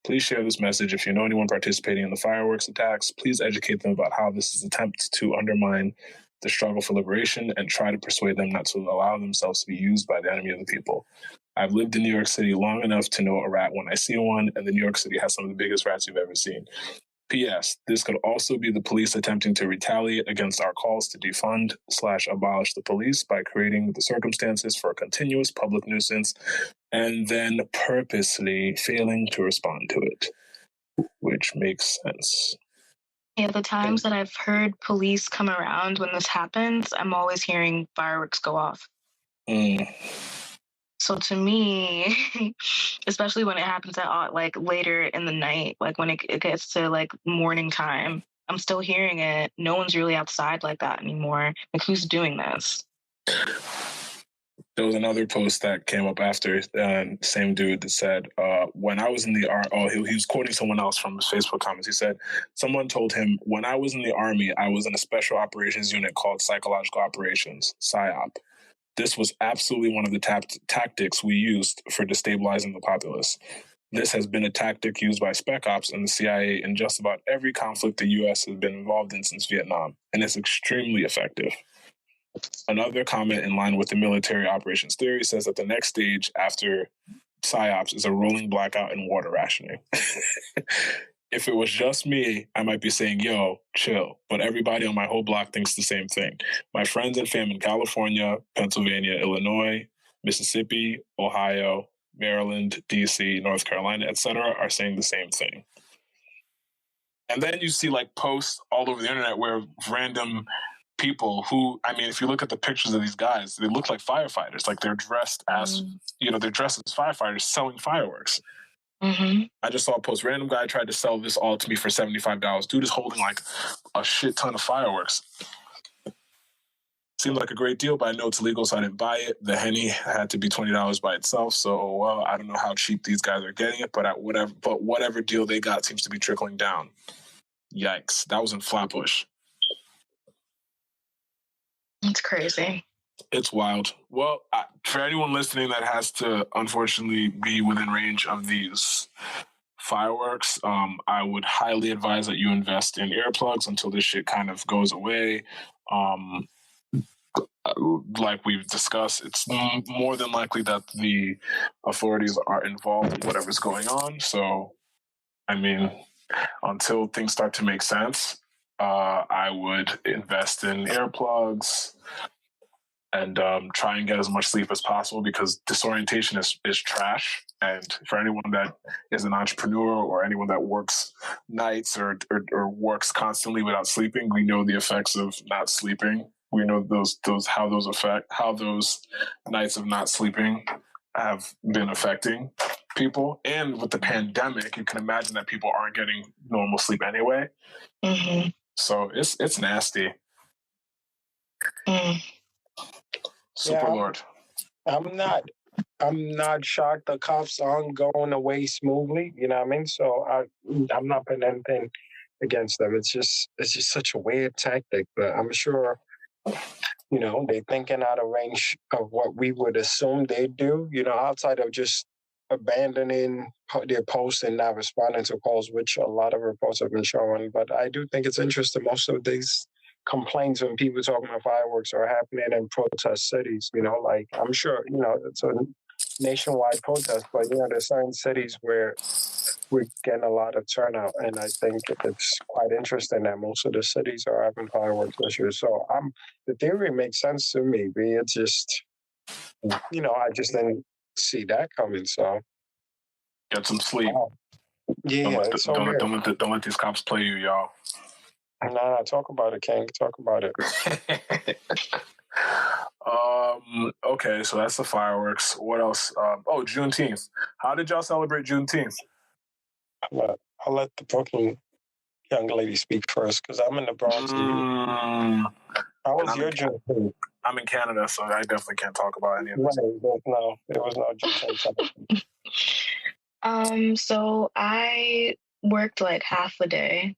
Please share this message. If you know anyone participating in the fireworks attacks, please educate them about how this is an attempt to undermine the struggle for liberation and try to persuade them not to allow themselves to be used by the enemy of the people. I've lived in New York City long enough to know a rat when I see one, and New York City has some of the biggest rats you've ever seen. P.S. This could also be the police attempting to retaliate against our calls to defund/abolish the police by creating the circumstances for a continuous public nuisance and then purposely failing to respond to it, which makes sense. Yeah, the times that I've heard police come around when this happens, I'm always hearing fireworks go off. So to me, especially when it happens at like later in the night, like when it gets to like morning time, I'm still hearing it. No one's really outside like that anymore. Like, who's doing this? There was another post that came up after, same dude that said, when I was in the army, he was quoting someone else from his Facebook comments. He said, someone told him, when I was in the army, I was in a special operations unit called Psychological Operations, PSYOP. This was absolutely one of the tactics we used for destabilizing the populace. This has been a tactic used by Spec Ops and the CIA in just about every conflict the U.S. has been involved in since Vietnam, and it's extremely effective. Another comment in line with the military operations theory says that the next stage after PSYOPs is a rolling blackout and water rationing. If it was just me, I might be saying, yo, chill. But everybody on my whole block thinks the same thing. My friends and fam in California, Pennsylvania, Illinois, Mississippi, Ohio, Maryland, D.C., North Carolina, etc. are saying the same thing. And then you see like posts all over the internet where random people who, I mean, if you look at the pictures of these guys, they look like firefighters. Like they're dressed as, they're dressed as firefighters selling fireworks. Mm-hmm. I just saw a post. Random guy tried to sell this all to me for $75. Dude is holding like a shit ton of fireworks. Seemed like a great deal, but I know it's illegal, so I didn't buy it. The Henny had to be $20 by itself, so I don't know how cheap these guys are getting it, but whatever deal they got seems to be trickling down. Yikes! That was in Flatbush. It's crazy. It's wild. Well, for anyone listening that has to, unfortunately, be within range of these fireworks, I would highly advise that you invest in earplugs until this shit kind of goes away. Like we've discussed, it's more than likely that the authorities are involved in whatever's going on. So, I mean, until things start to make sense, I would invest in earplugs and try and get as much sleep as possible, because disorientation is trash. And for anyone that is an entrepreneur or anyone that works nights or works constantly without sleeping, we know the effects of not sleeping. We know how those nights of not sleeping have been affecting people. And with the pandemic, you can imagine that people aren't getting normal sleep anyway. Mm-hmm. So it's nasty. Superlord. I'm not shocked the cops aren't going away smoothly. You know what I mean? So I'm not putting anything against them. It's just such a weird tactic, but I'm sure they're thinking out of range of what we would assume they do, outside of just abandoning their posts and not responding to calls, which a lot of reports have been showing. But I do think it's interesting. Most of these complaints when people talking about fireworks are happening in protest cities, like I'm sure, it's a nationwide protest, but, there's certain cities where we're getting a lot of turnout. And I think it's quite interesting that most of the cities are having fireworks this year. So the theory makes sense to me, but it's just, I just didn't see that coming. So get some sleep. Yeah, don't let these cops play you, y'all. No, talk about it, King. Talk about it. Okay, so that's the fireworks. What else? Juneteenth. How did y'all celebrate Juneteenth? I'll let the Brooklyn young lady speak first because I'm in the Bronx. How was your Juneteenth? I'm in Canada, so I definitely can't talk about any of this. No, there was no Juneteenth. So I worked like half a day.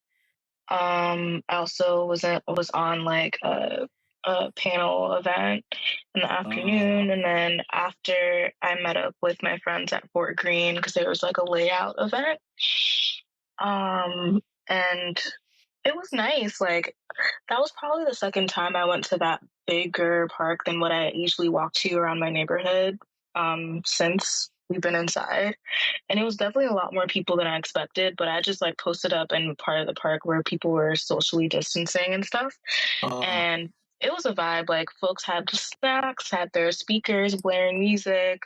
I also was on like a panel event in the afternoon, and then after I met up with my friends at Fort Greene because there was like a layout event. And it was nice. Like that was probably the second time I went to that bigger park than what I usually walk to around my neighborhood since we've been inside. And it was definitely a lot more people than I expected, but I just like posted up in part of the park where people were socially distancing and stuff. And it was a vibe. Like folks had snacks, had their speakers blaring music.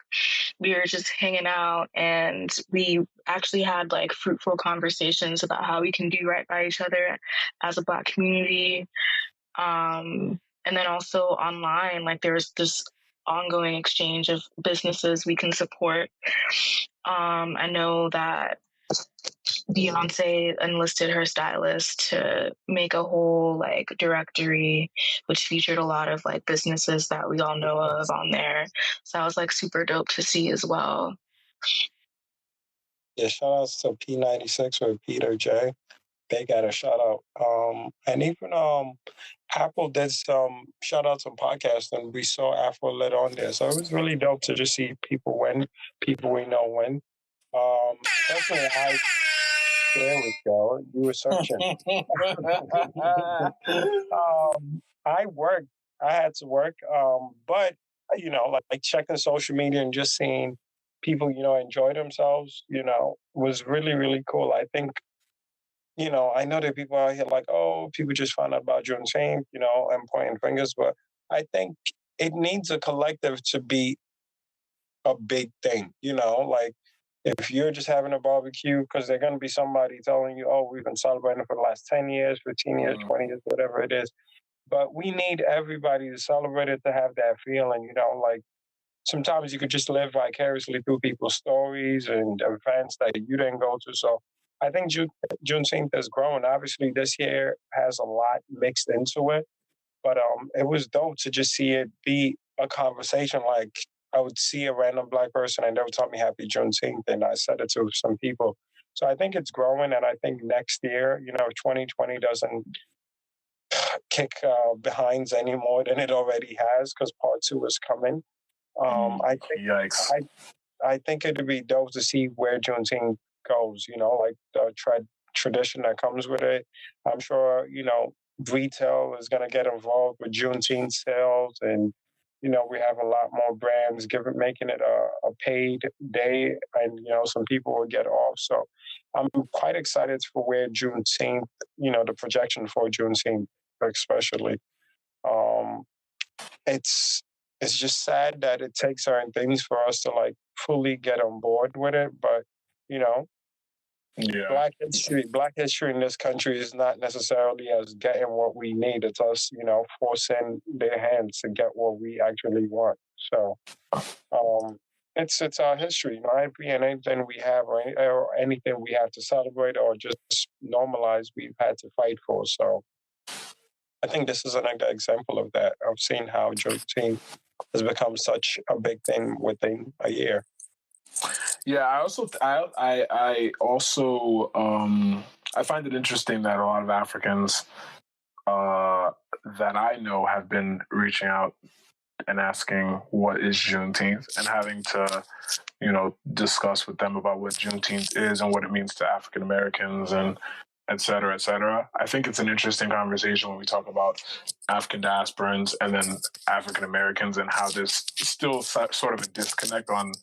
We were just hanging out, and we actually had like fruitful conversations about how we can do right by each other as a Black community. And then also online, like there's this ongoing exchange of businesses we can support. I know that Beyonce enlisted her stylist to make a whole like directory, which featured a lot of like businesses that we all know of on there. So that was like super dope to see as well. Yeah, shout outs to P96 or Peter J. They got a shout out. And even Apple did some shout outs on podcasts, and we saw Afro Lit on there. So it was really dope to just see people we know win. Personally, there we go. You were searching. I had to work, but like checking social media and just seeing people, enjoy themselves, was really, really cool. I think, I know that people out here like, oh, people just found out about Juneteenth, and pointing fingers, but I think it needs a collective to be a big thing, like if you're just having a barbecue, because there's going to be somebody telling you, oh, we've been celebrating for the last 10 years, 15 years, 20 years, whatever it is. But we need everybody to celebrate it, to have that feeling, like sometimes you could just live vicariously through people's stories and events that you didn't go to. So I think Juneteenth has grown. Obviously, this year has a lot mixed into it, but it was dope to just see it be a conversation. Like I would see a random Black person and they would tell me Happy Juneteenth, and I said it to some people. So I think it's growing, and I think next year, 2020 doesn't kick behinds any more than it already has, because part 2 is coming. Yikes. I think it'd be dope to see where Juneteenth goes, like the tradition that comes with it. I'm sure, retail is going to get involved with Juneteenth sales, and, we have a lot more brands making it a paid day, and, some people will get off. So I'm quite excited for where Juneteenth, the projection for Juneteenth, especially. It's just sad that it takes certain things for us to like fully get on board with it. But, Black history in this country is not necessarily us getting what we need. It's us, forcing their hands to get what we actually want. So it's our history, and anything we have or anything we have to celebrate or just normalize, we've had to fight for. So I think this is another example of that. I've seen how Juneteenth has become such a big thing within a year. Yeah, I find it interesting that a lot of Africans that I know have been reaching out and asking what is Juneteenth and having to, discuss with them about what Juneteenth is and what it means to African Americans and et cetera, et cetera. I think it's an interesting conversation when we talk about African diasporans and then African Americans and how there's still sort of a disconnect on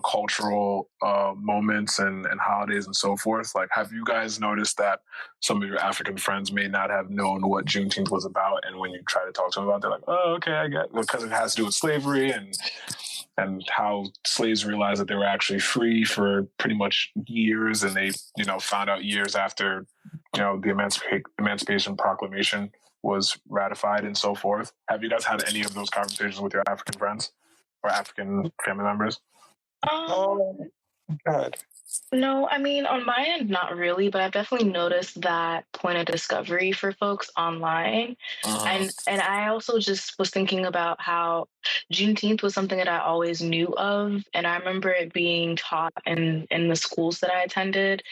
cultural moments and holidays and so forth. Like, have you guys noticed that some of your African friends may not have known what Juneteenth was about, and when you try to talk to them about it, they're like, oh, okay, I get it, because it has to do with slavery and how slaves realized that they were actually free for pretty much years, and they, found out years after, the Emancipation Proclamation was ratified and so forth. Have you guys had any of those conversations with your African friends or African family members? God. No, I mean, on my end, not really, but I've definitely noticed that point of discovery for folks online. And I also just was thinking about how Juneteenth was something that I always knew of. And I remember it being taught in the schools that I attended,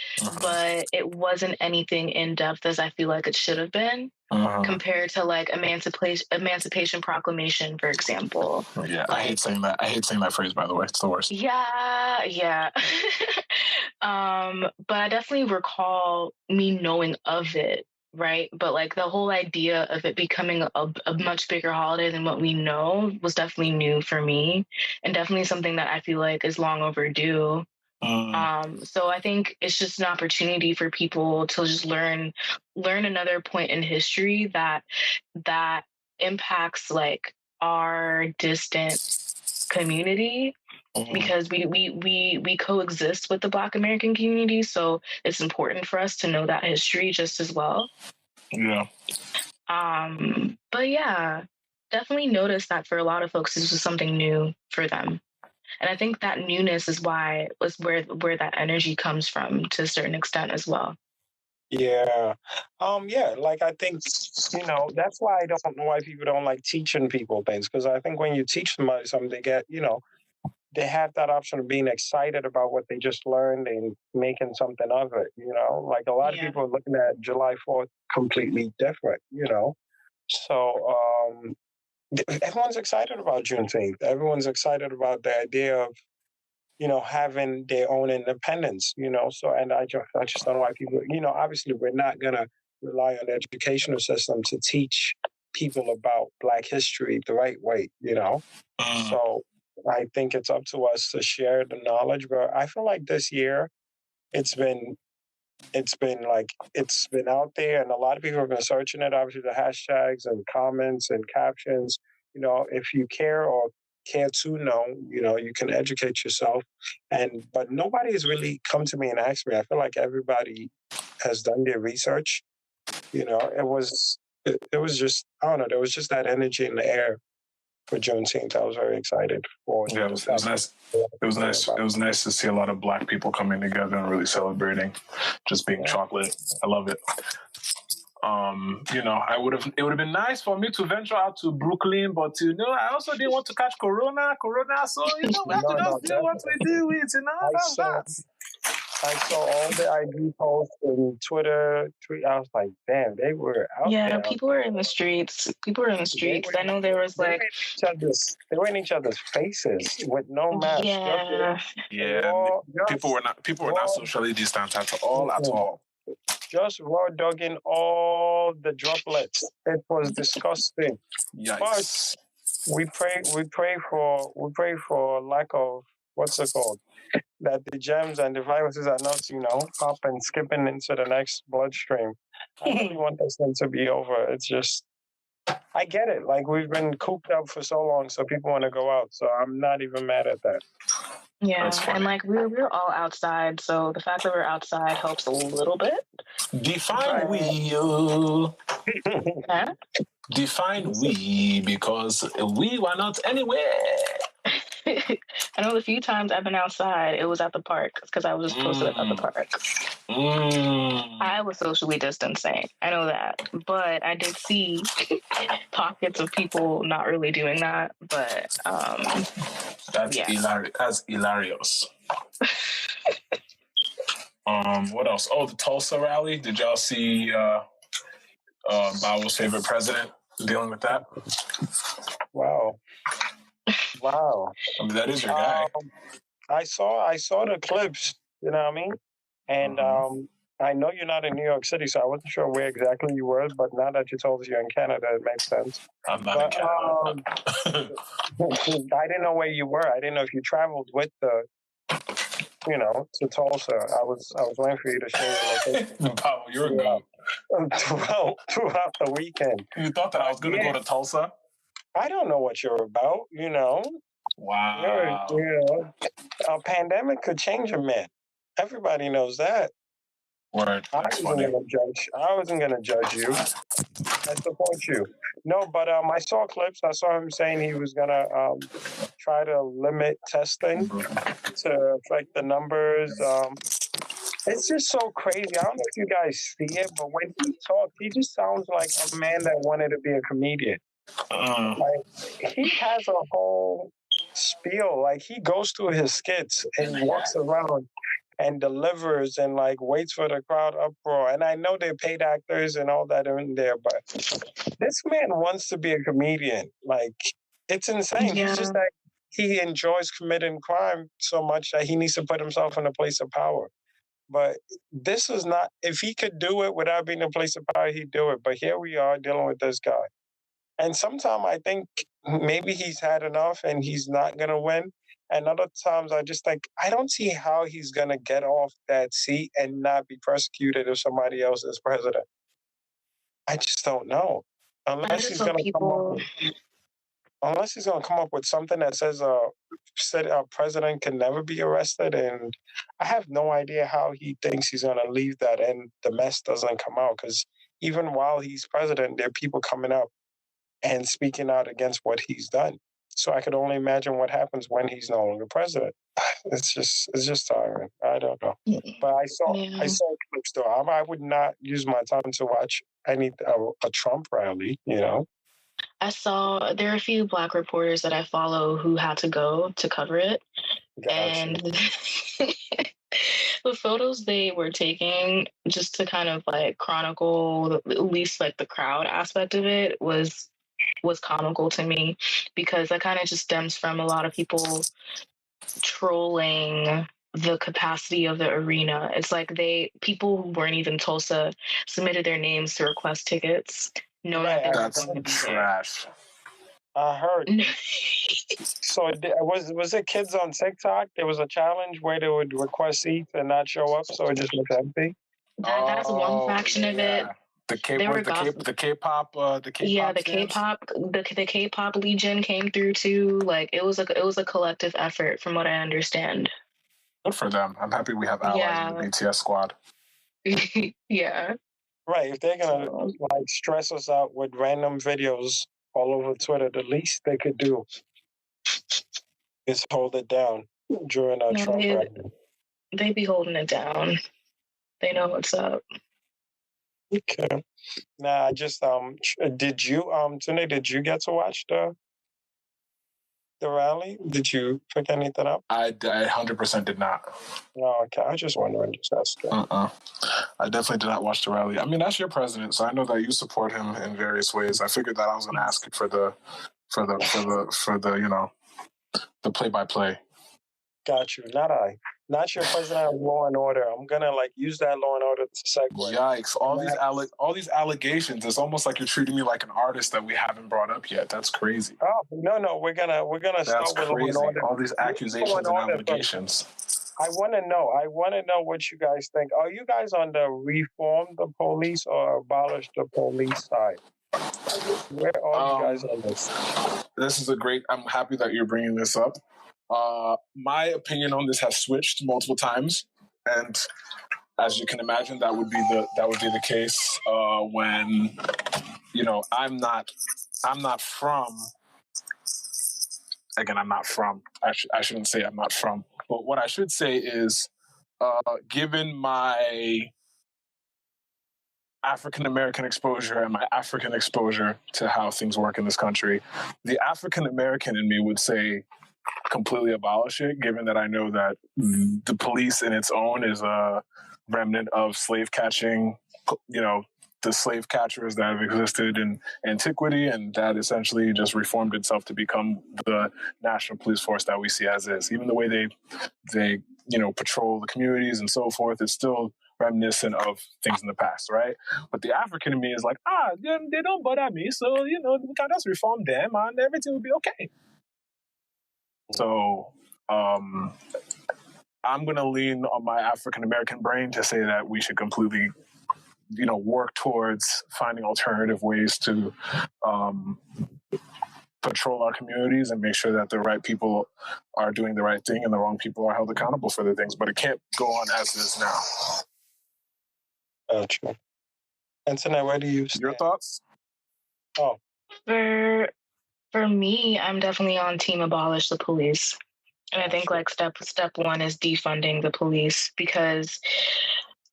but it wasn't anything in depth as I feel like it should have been. Compared to like Emancipation Proclamation, for example. Yeah, I hate saying that. I hate saying that phrase, by the way. It's the worst. Yeah. But I definitely recall me knowing of it, right? But like the whole idea of it becoming a much bigger holiday than what we know was definitely new for me, and definitely something that I feel like is long overdue. So I think it's just an opportunity for people to just learn another point in history that impacts like our distant community, because we coexist with the Black American community. So it's important for us to know that history just as well. Yeah. But yeah, definitely noticed that for a lot of folks, this was something new for them. And I think that newness is where that energy comes from to a certain extent as well. Yeah. Like I think, that's why I don't know why people don't like teaching people things. Because I think when you teach somebody something, they get, they have that option of being excited about what they just learned and making something of it, Like a lot of people are looking at July 4th completely different, So everyone's excited about Juneteenth. Everyone's excited about the idea of, having their own independence, So, and I just don't know why people, obviously we're not going to rely on the educational system to teach people about Black history the right way, So I think it's up to us to share the knowledge. But I feel like this year it's been out there, and a lot of people have been searching it. Obviously, the hashtags and comments and captions. If you care or care to know, you can educate yourself. But nobody has really come to me and asked me. I feel like everybody has done their research. It was just, I don't know. There was just that energy in the air for Juneteenth. I was very excited for. Yeah, it was nice. It was nice. It was nice to see a lot of Black people coming together and really celebrating, just being chocolate. I love it. It would have been nice for me to venture out to Brooklyn, but I also didn't want to catch Corona. So we have to just do what we do with. I saw all the IG posts and Twitter tweet. I was like, damn, they were out there. Yeah, people were in the streets. I know there was like they were in each other's faces with no mask. People were not socially distanced at all. Just raw dogging all the droplets. It was disgusting. Yikes. But we pray for lack of, what's it called? That the germs and the viruses are not, hop and skipping into the next bloodstream. I really want this thing to be over. It's just, I get it. Like, we've been cooped up for so long, so people want to go out. So I'm not even mad at that. Yeah, and like we're all outside, so the fact that we're outside helps a little bit. Define we. Huh? Define we, because we were not anywhere. I know the few times I've been outside, it was at the park because I was just posted at the park. I was socially distancing. I know that, but I did see pockets of people not really doing that. But that's hilarious. What else? Oh, the Tulsa rally. Did y'all see BAWO's favorite president dealing with that. Wow. Wow. I mean, that is your guy. I saw the clips, you know what I mean? And I know you're not in New York City, so I wasn't sure where exactly you were, but now that you told us you're in Canada, it makes sense. I'm not in Canada. I didn't know where you were. I didn't know if you traveled with to Tulsa. I was waiting for you to share your location. BAWO, you're a goat. Throughout the weekend. You thought that I was going to go to Tulsa? I don't know what you're about, Wow. A pandemic could change a man. Everybody knows that. Word. That's funny. I wasn't going to judge you. I support you. No, but I saw clips. I saw him saying he was going to try to limit testing to affect the numbers. It's just so crazy. I don't know if you guys see it, but when he talks, he just sounds like a man that wanted to be a comedian. Like, he has a whole spiel. Like, he goes through his skits and he walks around and delivers and like waits for the crowd uproar. And I know they're paid actors and all that in there, but this man wants to be a comedian. Like, it's insane. Yeah. He's just like, he enjoys committing crime so much that he needs to put himself in a place of power. But this is not, if he could do it without being in a place of power, he'd do it. But here we are dealing with this guy. And sometimes I think maybe he's had enough and he's not going to win. And other times I just think, I don't see how he's going to get off that seat and not be persecuted if somebody else is president. I just don't know. Unless he's going to come up with something that says a president can never be arrested. And I have no idea how he thinks he's going to leave that and the mess doesn't come out. Because even while he's president, there are people coming up and speaking out against what he's done. So I could only imagine what happens when he's no longer president. It's just tiring. I don't know. But I saw clips though. I would not use my time to watch a Trump rally, I saw there are a few Black reporters that I follow who had to go to cover it. And the photos they were taking, just to kind of like chronicle at least like the crowd aspect of it, was comical to me, because that kind of just stems from a lot of people trolling the capacity of the arena. It's like people who weren't even Tulsa submitted their names to request tickets. That's trash. I heard. So was it kids on TikTok? There was a challenge where they would request seats and not show up, so it just looked empty. That's one fraction of it. The K-pop. Yeah, the K-pop legion came through too. Like, it was a collective effort, from what I understand. Good for them. I'm happy we have allies in the BTS squad. Yeah. Right. If they're gonna like stress us out with random videos all over Twitter, the least they could do is hold it down during our Trump rally. They be holding it down. They know what's up. Okay. Now, I just did you Tunde, did you get to watch the rally? Did you pick anything up? I 100% did not. No, okay. I was just wondering. Just asking. I definitely did not watch the rally. I mean, that's your president, so I know that you support him in various ways. I figured that I was going to ask you for the the play-by-play. Got you. Not your president of Law and Order. I'm gonna use that Law and Order to segue. Yikes! All these allegations. It's almost like you're treating me like an artist that we haven't brought up yet. That's crazy. Oh no, we're gonna That's start with crazy. Law and Order. All these accusations and allegations. I want to know what you guys think. Are you guys on the reform the police or abolish the police side? Where are you guys on this? This is I'm happy that you're bringing this up. My opinion on this has switched multiple times, and as you can imagine, that would be the case when I'm not from. Again, I'm not from. I shouldn't say I'm not from. But what I should say is, given my African American exposure and my African exposure to how things work in this country, the African American in me would say completely abolish it, given that I know that the police in its own is a remnant of slave catching, the slave catchers that have existed in antiquity, and that essentially just reformed itself to become the national police force that we see as is. Even the way they patrol the communities and so forth is still reminiscent of things in the past, right? But the African in me is like, they don't bother me, so we can just reform them and everything will be okay. So I'm going to lean on my African American brain to say that we should completely, work towards finding alternative ways to patrol our communities and make sure that the right people are doing the right thing and the wrong people are held accountable for their things. But it can't go on as it is now. True. Antoinette, where do you stand? Your thoughts? Oh. For me, I'm definitely on team abolish the police. And I think like step one is defunding the police, because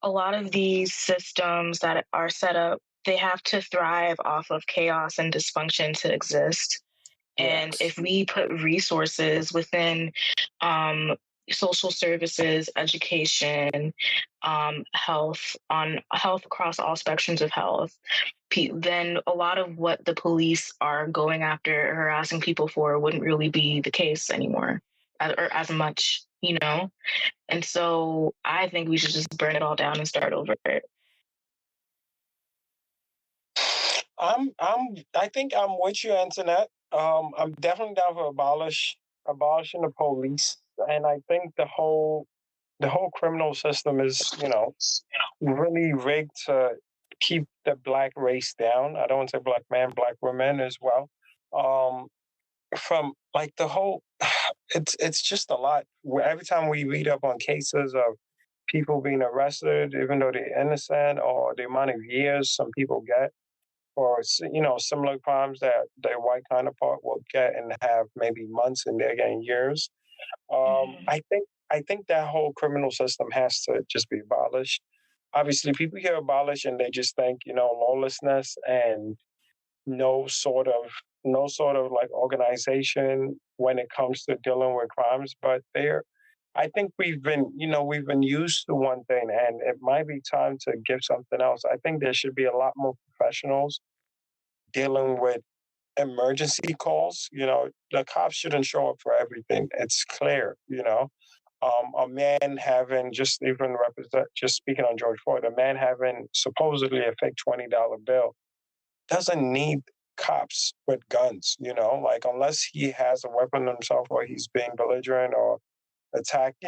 a lot of these systems that are set up, they have to thrive off of chaos and dysfunction to exist. Yes. And if we put resources within social services, education, health across all spectrums of health, then a lot of what the police are going after, harassing people for, wouldn't really be the case anymore, or as much, And so I think we should just burn it all down and start over. I think I'm with you, Antoinette. I'm definitely down for abolishing the police, and I think the whole criminal system is, really rigged to keep the black race down. I don't want to say black man, black women as well. From like the whole, it's just a lot. Every time we read up on cases of people being arrested, even though they're innocent, or the amount of years some people get, or similar crimes that their white counterpart will get and have maybe months, and they're getting years. I think that whole criminal system has to just be abolished. Obviously, people hear abolish and they just think lawlessness and no sort of like organization when it comes to dealing with crimes. But I think we've been used to one thing, and it might be time to give something else. I think there should be a lot more professionals dealing with emergency calls. The cops shouldn't show up for everything. It's clear. A man having just speaking on George Floyd, a man having supposedly a fake $20 bill doesn't need cops with guns. Like unless he has a weapon himself or he's being belligerent or attacked.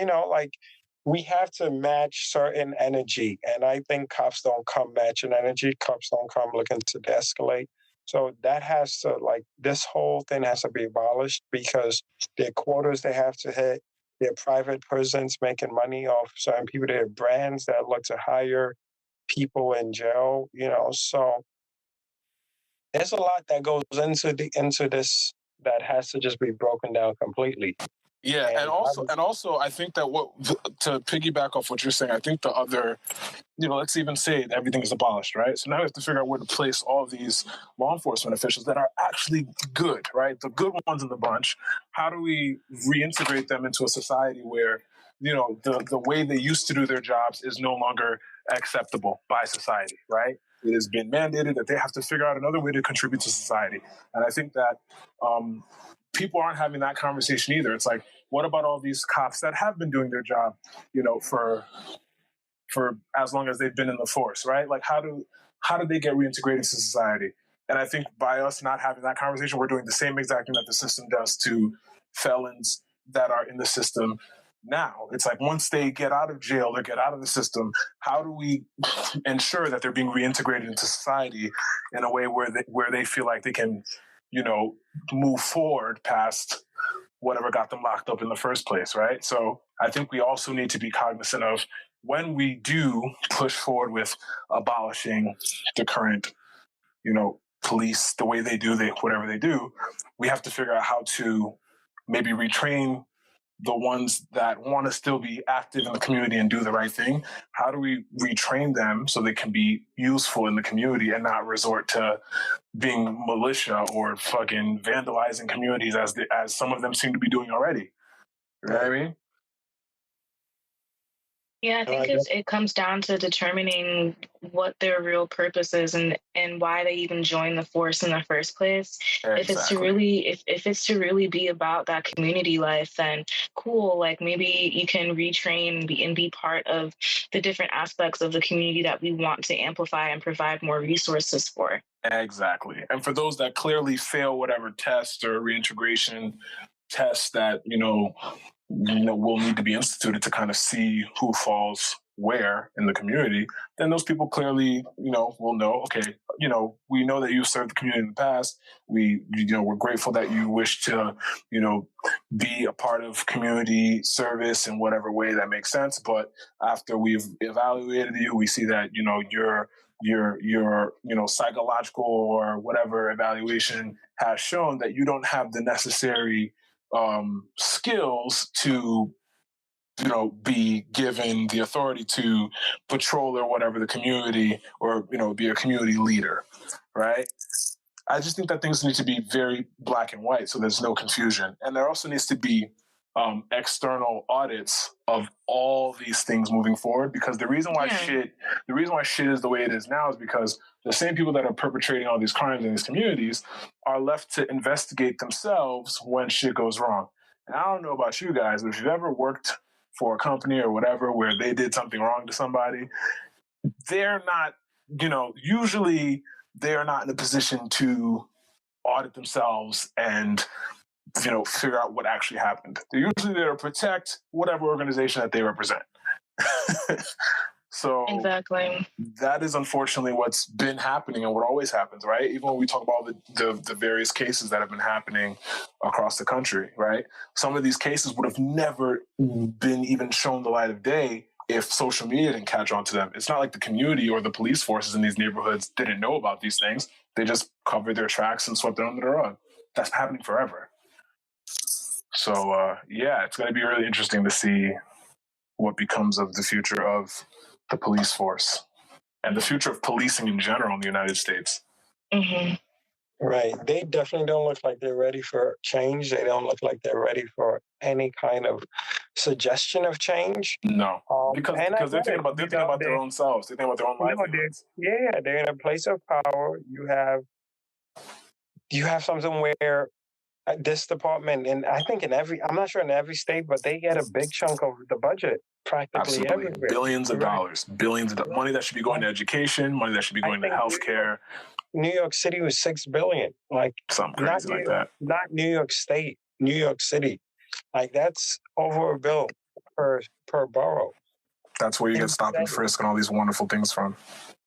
We have to match certain energy, and I think cops don't come matching energy. Cops don't come looking to de-escalate. So that has to, this whole thing has to be abolished, because their quotas they have to hit, their private prisons making money off certain people, their brands that look to hire people in jail, so there's a lot that goes into this that has to just be broken down completely. Yeah, and also, I think that to piggyback off what you're saying, I think the other, let's even say that everything is abolished, right? So now we have to figure out where to place all of these law enforcement officials that are actually good, right? The good ones in the bunch. How do we reintegrate them into a society where, the way they used to do their jobs is no longer acceptable by society, right? It has been mandated that they have to figure out another way to contribute to society. And I think that people aren't having that conversation either. It's like, what about all these cops that have been doing their job, for as long as they've been in the force, right? Like, how do they get reintegrated into society? And I think by us not having that conversation, we're doing the same exact thing that the system does to felons that are in the system now. It's like, once they get out of jail or get out of the system, how do we ensure that they're being reintegrated into society in a way where they feel like they can, move forward past whatever got them locked up in the first place, right? So I think we also need to be cognizant of, when we do push forward with abolishing the current, police, the way they do whatever they do, we have to figure out how to maybe retrain the ones that want to still be active in the community and do the right thing. How do we retrain them so they can be useful in the community and not resort to being militia or fucking vandalizing communities as some of them seem to be doing already? You know what I mean? Yeah, I think it comes down to determining what their real purpose is and why they even join the force in the first place. Exactly. If it's to really be about that community life, then cool. Like maybe you can retrain and be part of the different aspects of the community that we want to amplify and provide more resources for. Exactly. And for those that clearly fail whatever test or reintegration test that, will need to be instituted to kind of see who falls where in the community, then those people clearly, will know, okay, we know that you've served the community in the past. We're grateful that you wish to, be a part of community service in whatever way that makes sense. But after we've evaluated you, we see that, your psychological or whatever evaluation has shown that you don't have the necessary skills to be given the authority to patrol or whatever the community or be a community leader, right? I just think that things need to be very black and white so there's no confusion. And there also needs to be external audits of all these things moving forward, because the reason why shit is the way it is now is because the same people that are perpetrating all these crimes in these communities are left to investigate themselves when shit goes wrong. And I don't know about you guys, but if you've ever worked for a company or whatever where they did something wrong to somebody, they're not, usually they're not in a position to audit themselves and figure out what actually happened. They're usually there to protect whatever organization that they represent. So exactly, that is unfortunately what's been happening and what always happens, right? Even when we talk about the various cases that have been happening across the country, right? Some of these cases would have never been even shown the light of day if social media didn't catch on to them. It's not like the community or the police forces in these neighborhoods didn't know about these things. They just covered their tracks and swept it under the rug. That's happening forever. So, it's going to be really interesting to see what becomes of the future of the police force and the future of policing in general in the United States. Mm-hmm. Right. They definitely don't look like they're ready for change. They don't look like they're ready for any kind of suggestion of change. No, because they're thinking about their own selves. They're thinking about their own livelihoods. They're in a place of power. You have something where this department, and I think I'm not sure in every state, but they get a big chunk of the budget practically Absolutely. everywhere. Billions of dollars, money that should be going to education, money that should be going to healthcare. New York City was $6 billion, like something crazy like that. Not New York State, New York City, like that's over $1 billion per borough. That's where you get stop and frisk and all these wonderful things from.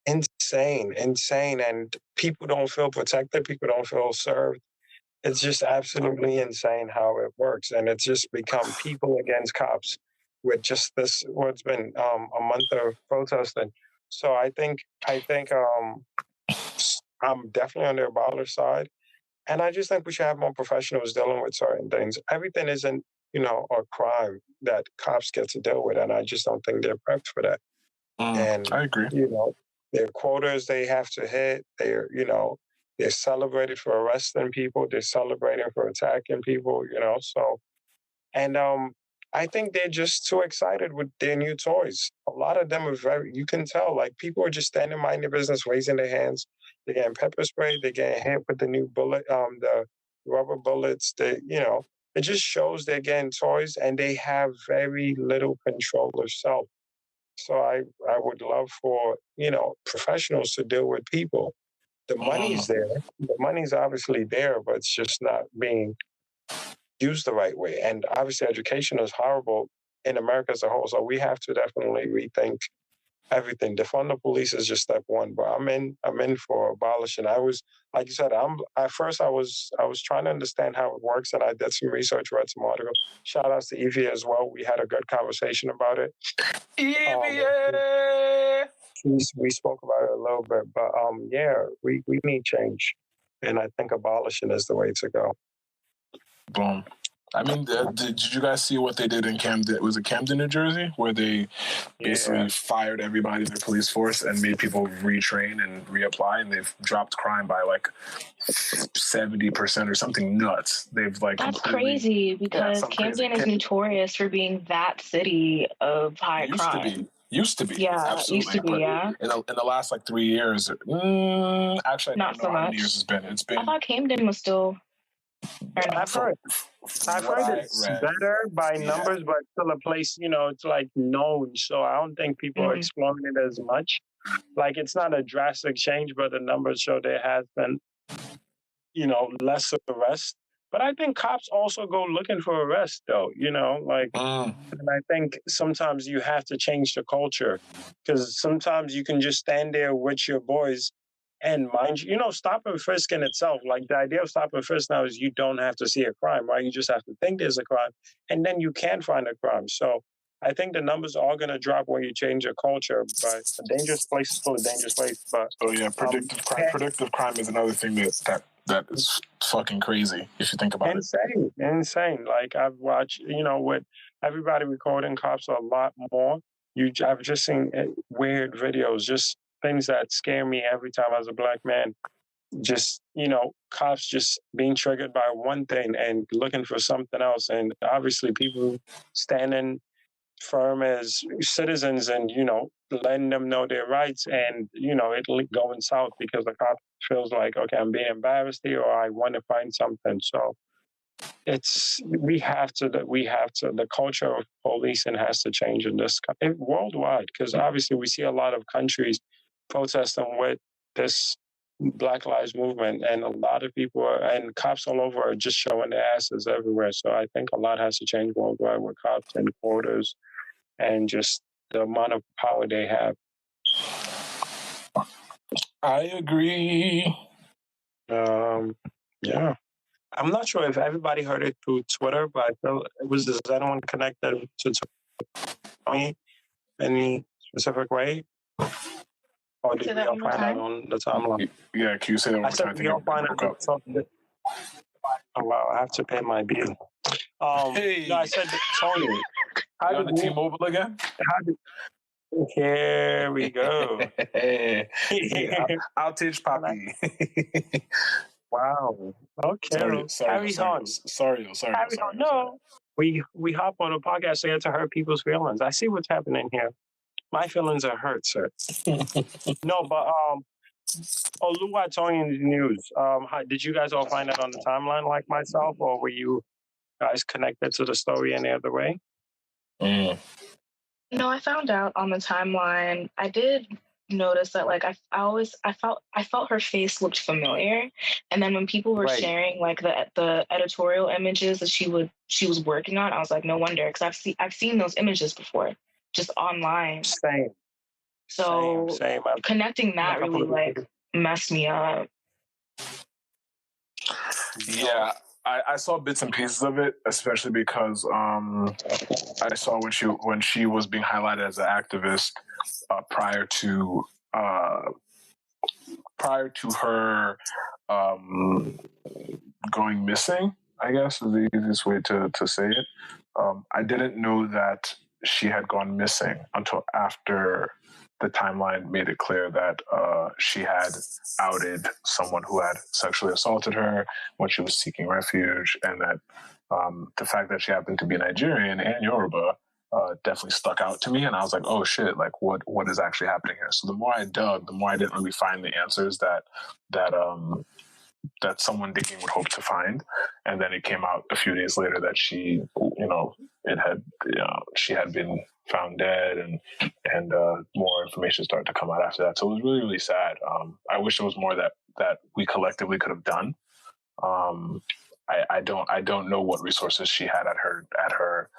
Insane, and people don't feel protected. People don't feel served. It's just absolutely insane how it works, and it's just become people against cops with just this. What's been a month of protesting. So I think I'm definitely on the abolish side, and I just think we should have more professionals dealing with certain things. Everything isn't a crime that cops get to deal with, and I just don't think they're prepped for that. And I agree. Their quotas they have to hit. They're celebrated for arresting people. They're celebrated for attacking people, so. And I think they're just too excited with their new toys. A lot of them are you can tell, like people are just standing mind their business, raising their hands. They're getting pepper spray. They're getting hit with the new bullet, the rubber bullets. It just shows they're getting toys and they have very little control of self. So I would love for, professionals to deal with people. The money's there. The money's obviously there, but it's just not being used the right way. And obviously education is horrible in America as a whole. So we have to definitely rethink everything. Defund the police is just step one, but I'm in for abolishing. I was, like you said, at first I was trying to understand how it works, and I did some research, read some articles. Shout outs to Evie as well. We had a good conversation about it. We spoke about it a little bit, but we need change, and I think abolishing is the way to go. Boom. I mean, did you guys see what they did in Camden? Was it Camden, New Jersey, where they basically fired everybody in their police force and made people retrain and reapply, and they've dropped crime by like 70% or something nuts. They've like that's crazy because Camden is notorious for being that city of high crime. Used to be, yeah, absolutely. Used to be, yeah. In the last like 3 years, actually, I not don't know so how much. many years it's been. It's been. I thought Camden was still. I've heard it's better by numbers, but still a place, it's like known. So I don't think people are exploring it as much. Like it's not a drastic change, but the numbers show there has been, less arrests. But I think cops also go looking for arrests, though. And I think sometimes you have to change the culture because sometimes you can just stand there with your boys. And mind you, stop and frisk in itself, like the idea of stop and frisk now is you don't have to see a crime, right? You just have to think there's a crime, and then you can find a crime. So I think the numbers are going to drop when you change your culture. But a dangerous place is still a dangerous place. But predictive crime is another thing that is fucking crazy if you think about it. Insane. Like I've watched, with everybody recording cops a lot more. I've just seen weird videos, just things that scare me every time as a black man. Just, cops just being triggered by one thing and looking for something else. And obviously people standing firm as citizens and, letting them know their rights and, it going south because the cop feels like, okay, I'm being embarrassed here or I want to find something. So we have to, the culture of policing has to change in this worldwide because obviously we see a lot of countries protesting with this Black Lives Movement, and a lot of people and cops all over are just showing their asses everywhere. So I think a lot has to change worldwide with cops and orders and just the amount of power they have. I agree. Yeah. I'm not sure if everybody heard it through Twitter, but I feel is anyone connected to Tony any specific way? Or did we all find out on the timeline? Yeah, can you say that one more time? I think you broke up. Oh, wow, I have to pay my bill. No, I said, Tony. How on the T-Mobile again? Here we go. Outage Poppy. Wow. Okay. Sorry. No. We hop on a podcast to get to hurt people's feelings. I see what's happening here. My feelings are hurt, sir. No, but Oluwatoyin news. Did you guys all find that on the timeline like myself, or were you guys connected to the story any other way? No, I found out on the timeline. I did notice that I felt her face looked familiar, and then when people were sharing like the editorial images that she was working on, I was like, no wonder, because I've seen those images before, just online. Same. So Same. Connecting that really messed me up. Yeah, I saw bits and pieces of it, especially because I saw when she was being highlighted as an activist prior to her going missing, I guess is the easiest way to say it. I didn't know that she had gone missing until after the timeline made it clear that she had outed someone who had sexually assaulted her when she was seeking refuge, and that the fact that she happened to be Nigerian and Yoruba definitely stuck out to me. And I was like, oh shit, like what is actually happening here? So the more I dug, the more I didn't really find the answers that someone digging would hope to find. And then it came out a few days later that she had been found dead, and more information started to come out after that. So it was really, really sad. I wish there was more that we collectively could have done. I don't know what resources she had at her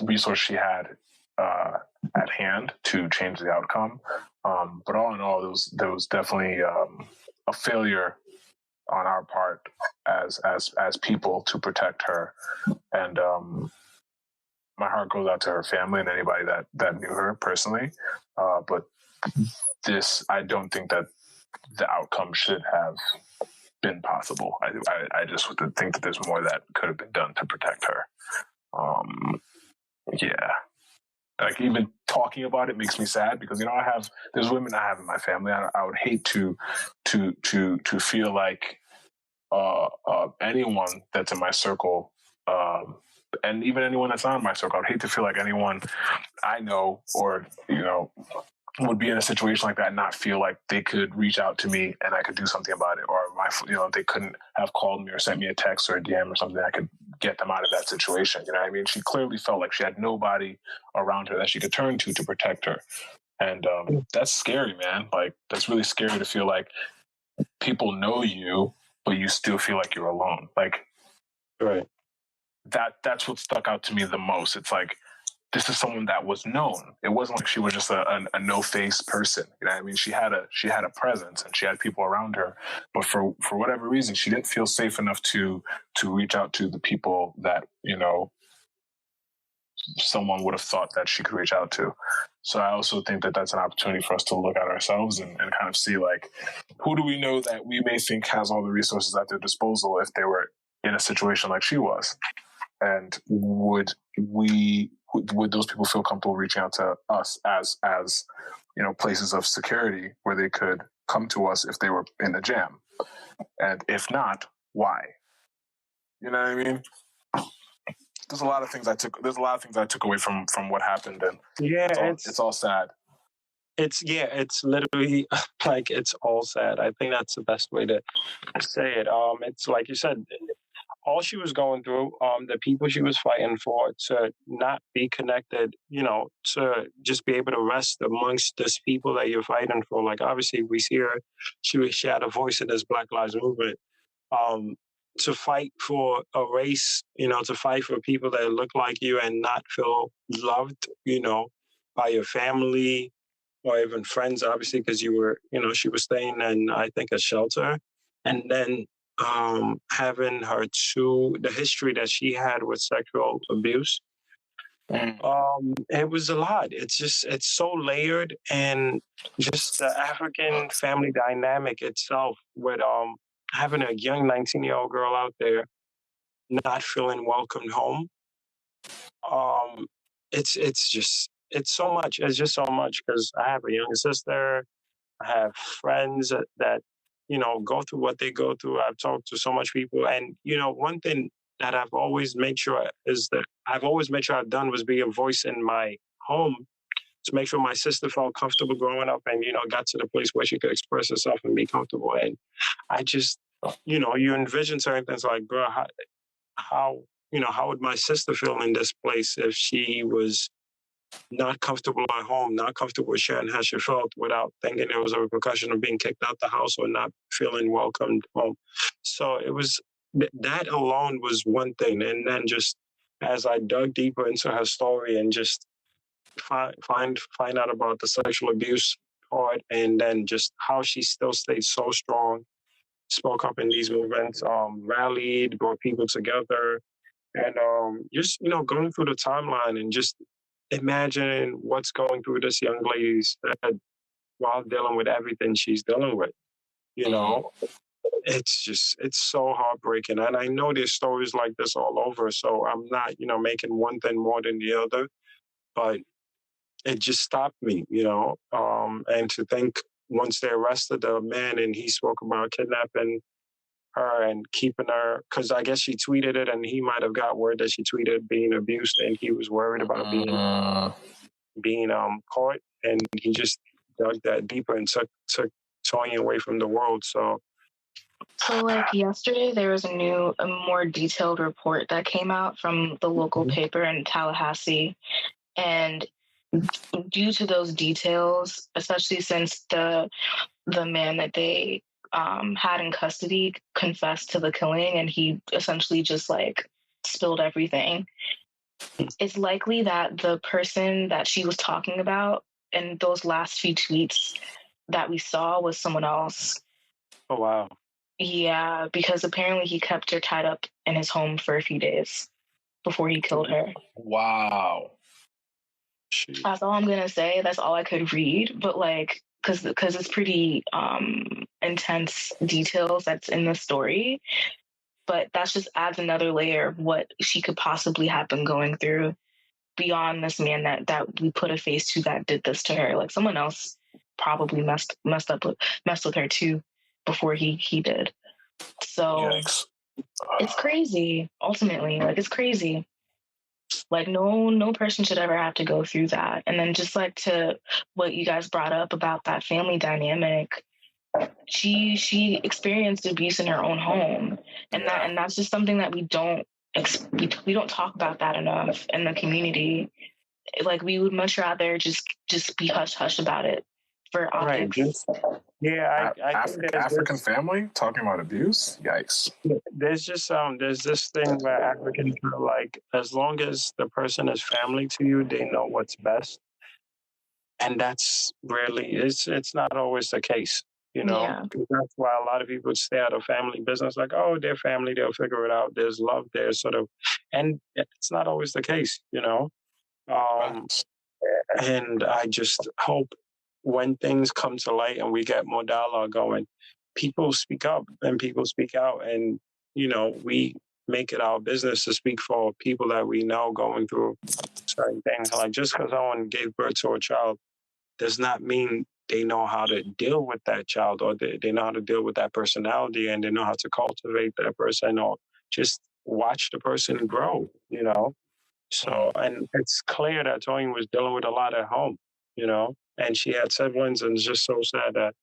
resource she had at hand to change the outcome. But all in all, there was definitely a failure on our part as people to protect her. And my heart goes out to her family and anybody that knew her personally. But I don't think that the outcome should have been possible. possible. I just think that there's more that could have been done to protect her. Yeah. Like, even talking about it makes me sad because, you know, there's women I have in my family. I would hate to feel like anyone that's in my circle, and even anyone that's not in my circle, I'd hate to feel like anyone I know or, you know, would be in a situation like that and not feel like they could reach out to me and I could do something about it, or they couldn't have called me or sent me a text or a DM or something that could get them out of that situation. You know what I mean? She clearly felt like she had nobody around her that she could turn to protect her. And that's scary, man. Like, that's really scary to feel like people know you, but you still feel like you're alone. Like, right. That's what stuck out to me the most. It's like, this is someone that was known. It wasn't like she was just a no-face person. You know what I mean? She had a presence and she had people around her. But for whatever reason, she didn't feel safe enough to reach out to the people that, you know, someone would have thought that she could reach out to. So I also think that that's an opportunity for us to look at ourselves and kind of see, like, who do we know that we may think has all the resources at their disposal if they were in a situation like she was? And would those people feel comfortable reaching out to us as you know, places of security where they could come to us if they were in a jam? And if not, why? You know what I mean? There's a lot of things I took away from what happened, and it's all sad. It's literally like, it's all sad. I think that's the best way to say it. It's like you said, all she was going through, the people she was fighting for, to not be connected, you know, to just be able to rest amongst these people that you're fighting for. Like, obviously, we see her, she had a voice in this Black Lives Movement. To fight for a race, you know, to fight for people that look like you and not feel loved, you know, by your family or even friends, obviously, because you were, you know, she was staying in, I think, a shelter. And then having the history that she had with sexual abuse. It was a lot. It's so layered, and just the African family dynamic itself with having a young 19-year-old girl out there not feeling welcomed home. It's so much. It's just so much, because I have a younger sister. I have friends that, you know, go through what they go through. I've talked to so much people. And, you know, one thing that I've always made sure I've done was be a voice in my home to make sure my sister felt comfortable growing up and, you know, got to the place where she could express herself and be comfortable. And I just, you know, you envision certain things like, bro, how would my sister feel in this place if she was not comfortable at home, not comfortable with sharing how she felt, without thinking there was a repercussion of being kicked out the house or not feeling welcomed home. So it was, that alone was one thing. And then just as I dug deeper into her story and just find out about the sexual abuse part, and then just how she still stayed so strong, spoke up in these movements, rallied, brought people together, and just, you know, going through the timeline and just imagining what's going through this young lady's head while dealing with everything she's dealing with. You know, it's so heartbreaking. And I know there's stories like this all over, so I'm not, you know, making one thing more than the other, but it just stopped me, you know. And to think, once they arrested the man and he spoke about kidnapping her and keeping her, because I guess she tweeted it and he might have got word that she tweeted being abused, and he was worried about being caught, and he just dug that deeper and took Toyin away from the world. So like yesterday, there was a more detailed report that came out from the local paper in Tallahassee, and due to those details, especially since the man that they had in custody confessed to the killing, and he essentially just like spilled everything, it's likely that the person that she was talking about in those last few tweets that we saw was someone else. Oh, wow. Yeah, because apparently he kept her tied up in his home for a few days before he killed her. Wow. That's all I'm going to say. That's all I could read. But like, because it's pretty intense details that's in the story. But that just adds another layer of what she could possibly have been going through beyond this man that we put a face to that did this to her. Like someone else probably messed with her too before he did. So Yikes. It's crazy. Ultimately, like it's crazy. Like no person should ever have to go through that. And then just like to what you guys brought up about that family dynamic, she experienced abuse in her own home, and that's just something that we don't talk about that enough in the community. Like we would much rather just be hush hush about it for optics. Right. I think African family talking about abuse. Yikes. There's just there's this thing where Africans feel like as long as the person is family to you, they know what's best, and that's rarely it's not always the case. Yeah. That's why a lot of people stay out of family business. Like, oh, they're family, they'll figure it out. There's love there, sort of, and it's not always the case. And I just hope when things come to light and we get more dialogue going, people speak up and people speak out, and we make it our business to speak for people that we know going through certain things. Like just because someone gave birth to a child does not mean they know how to deal with that child, or they know how to deal with that personality, and they know how to cultivate that person, or just watch the person grow. So, and it's clear that Toyin was dealing with a lot at home, and she had siblings, and it's just so sad that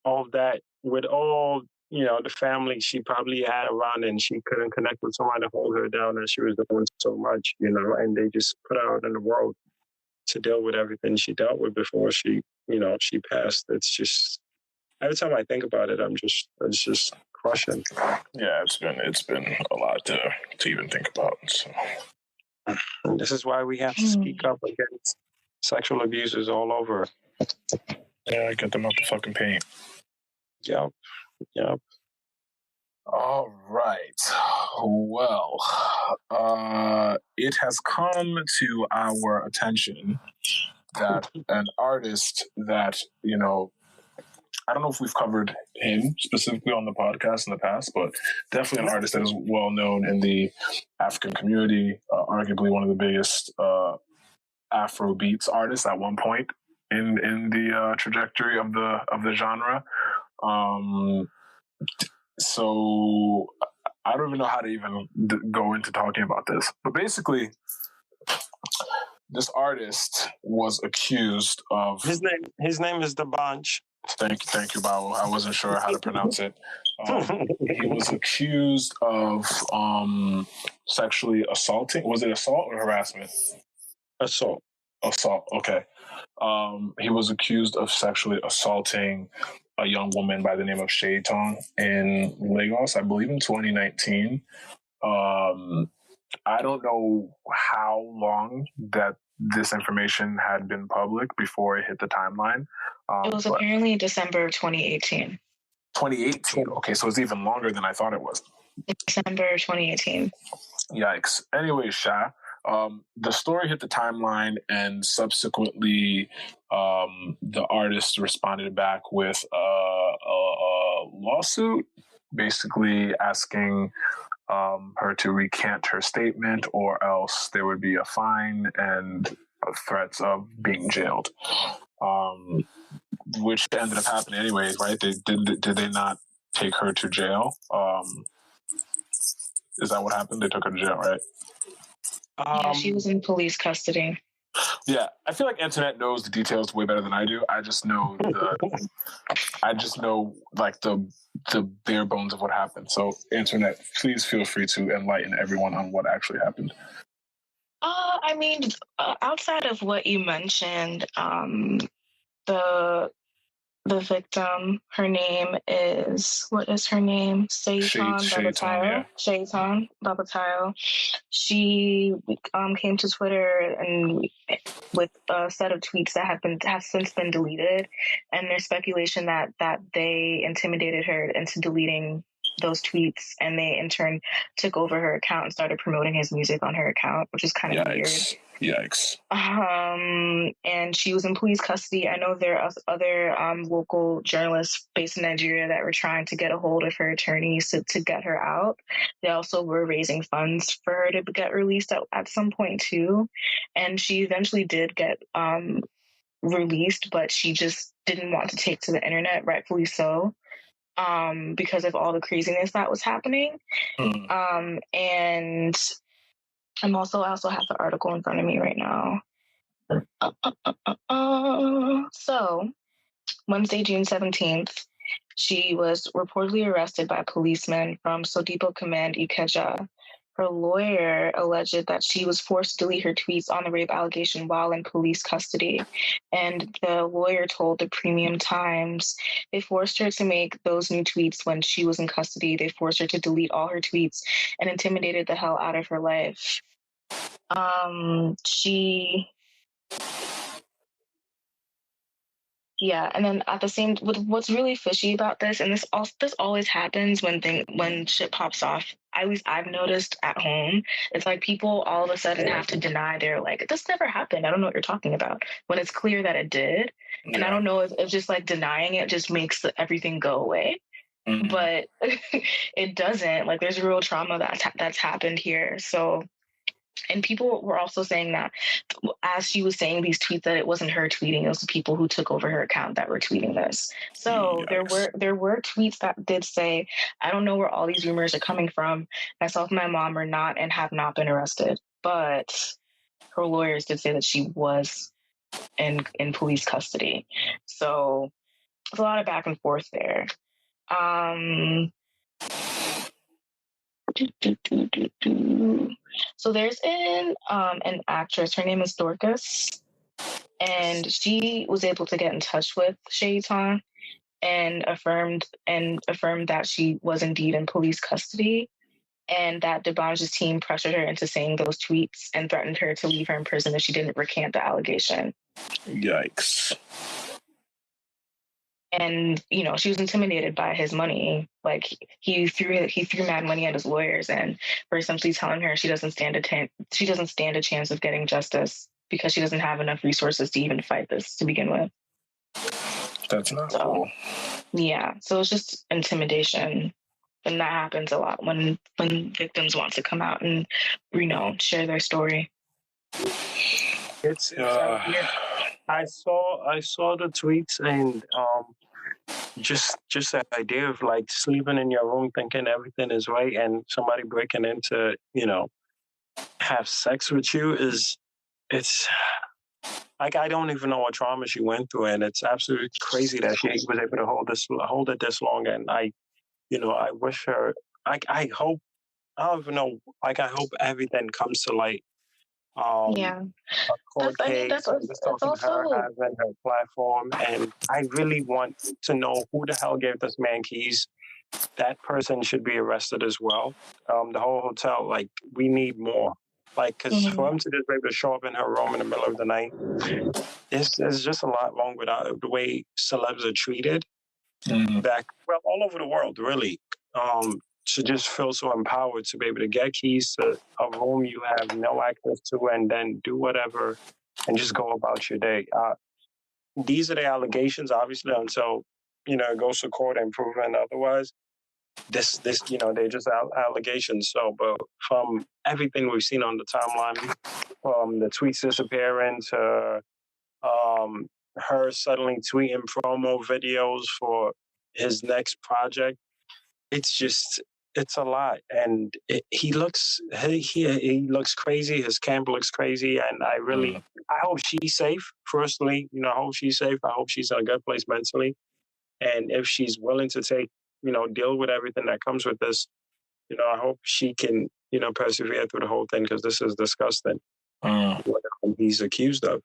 all of that, with all, the family she probably had around, and she couldn't connect with someone to hold her down, and she was doing so much, and they just put her out in the world to deal with everything she dealt with before she passed. It's just, every time I think about it, it's just crushing. Yeah, it's been a lot to even think about. So. And this is why we have to speak up against sexual abusers all over. Yeah, get them out the fucking paint. Yep. All right. Well, it has come to our attention that an artist that, I don't know if we've covered him specifically on the podcast in the past, but definitely an artist that is well known in the African community, arguably one of the biggest Afro beats artists at one point in the trajectory of the genre. So I don't even know how to even go into talking about this, but basically, this artist was accused of his name is The Bunch. Thank you, BAWO. I wasn't sure how to pronounce it. He was accused of sexually assaulting. Was it assault or harassment? Assault. Okay. He was accused of sexually assaulting a young woman by the name of Shaitan in Lagos, I believe in 2019. I don't know how long that this information had been public before it hit the timeline. It was apparently December of 2018. 2018. Okay, so it's even longer than I thought it was. December 2018. Yikes. Anyway, Sha, the story hit the timeline, and subsequently the artist responded back with a lawsuit, basically asking her to recant her statement, or else there would be a fine and threats of being jailed, which ended up happening anyways, right? Did they not take her to jail? Is that what happened? They took her to jail, right? Yeah, she was in police custody. Yeah, I feel like Antoinette knows the details way better than I do. I just know like the bare bones of what happened. So, Antoinette, please feel free to enlighten everyone on what actually happened. I mean, outside of what you mentioned, the victim, her name is, what is her name? Shaitan Babatayo. She came to Twitter and with a set of tweets that have since been deleted, and there's speculation that they intimidated her into deleting those tweets, and they in turn took over her account and started promoting his music on her account, which is kind of weird. Yikes. And she was in police custody. I know there are other local journalists based in Nigeria that were trying to get a hold of her attorneys to get her out. They also were raising funds for her to get released at some point too. And she eventually did get released, but she just didn't want to take to the internet, rightfully so, because of all the craziness that was happening. And I also have the article in front of me right now. So, Wednesday, June 17th, she was reportedly arrested by policemen from Sodipo Command Ikeja. Her lawyer alleged that she was forced to delete her tweets on the rape allegation while in police custody. And the lawyer told the Premium Times they forced her to make those new tweets when she was in custody. They forced her to delete all her tweets and intimidated the hell out of her life. Yeah, and then at the same, what's really fishy about this, and this always happens when shit pops off. At least I've noticed at home, it's like people all of a sudden have to deny. They're like, "This never happened. I don't know what you're talking about." When it's clear that it did, and I don't know if just like denying it just makes everything go away. But it doesn't. Like, there's real trauma that's happened here. So. And people were also saying that as she was saying these tweets, that it wasn't her tweeting; it was the people who took over her account that were tweeting this. So there were tweets that did say, "I don't know where all these rumors are coming from. Myself and my mom are not and have not been arrested." But her lawyers did say that she was in police custody. So there's a lot of back and forth there. So there's an actress. Her name is Dorcas, and she was able to get in touch with Shaitan and affirmed that she was indeed in police custody, and that D'Banj's team pressured her into saying those tweets and threatened her to leave her in prison if she didn't recant the allegation. Yikes. And she was intimidated by his money. Like, he threw mad money at his lawyers, and for essentially telling her she doesn't stand a chance of getting justice because she doesn't have enough resources to even fight this to begin with. That's not cool. Yeah, so it's just intimidation, and that happens a lot when victims want to come out and share their story. It's I saw the tweets, and just the idea of like sleeping in your room thinking everything is right and somebody breaking into have sex with you it's like, I don't even know what trauma she went through, and it's absolutely crazy that she was able to hold it this long. And I wish her, I hope, I don't even know, like, I hope everything comes to light. A court case, that's talking to her, having her platform, and I really want to know who the hell gave this man keys. That person should be arrested as well. The whole hotel, like, we need more. Like, because for him to just be able to show up in her room in the middle of the night, there's just a lot wrong with the way celebs are treated all over the world, really. To just feel so empowered to be able to get keys to a room you have no access to and then do whatever and just go about your day. These are the allegations, obviously, until, it goes to court and proven otherwise. This, they're just allegations. So, but from everything we've seen on the timeline, from the tweets disappearing to her suddenly tweeting promo videos for his next project, it's a lot, and he looks crazy. His camp looks crazy, and I hope she's safe. Personally, I hope she's safe. I hope she's in a good place mentally, and if she's willing to take, deal with everything that comes with this, I hope she can, persevere through the whole thing, because this is disgusting. What he's accused of.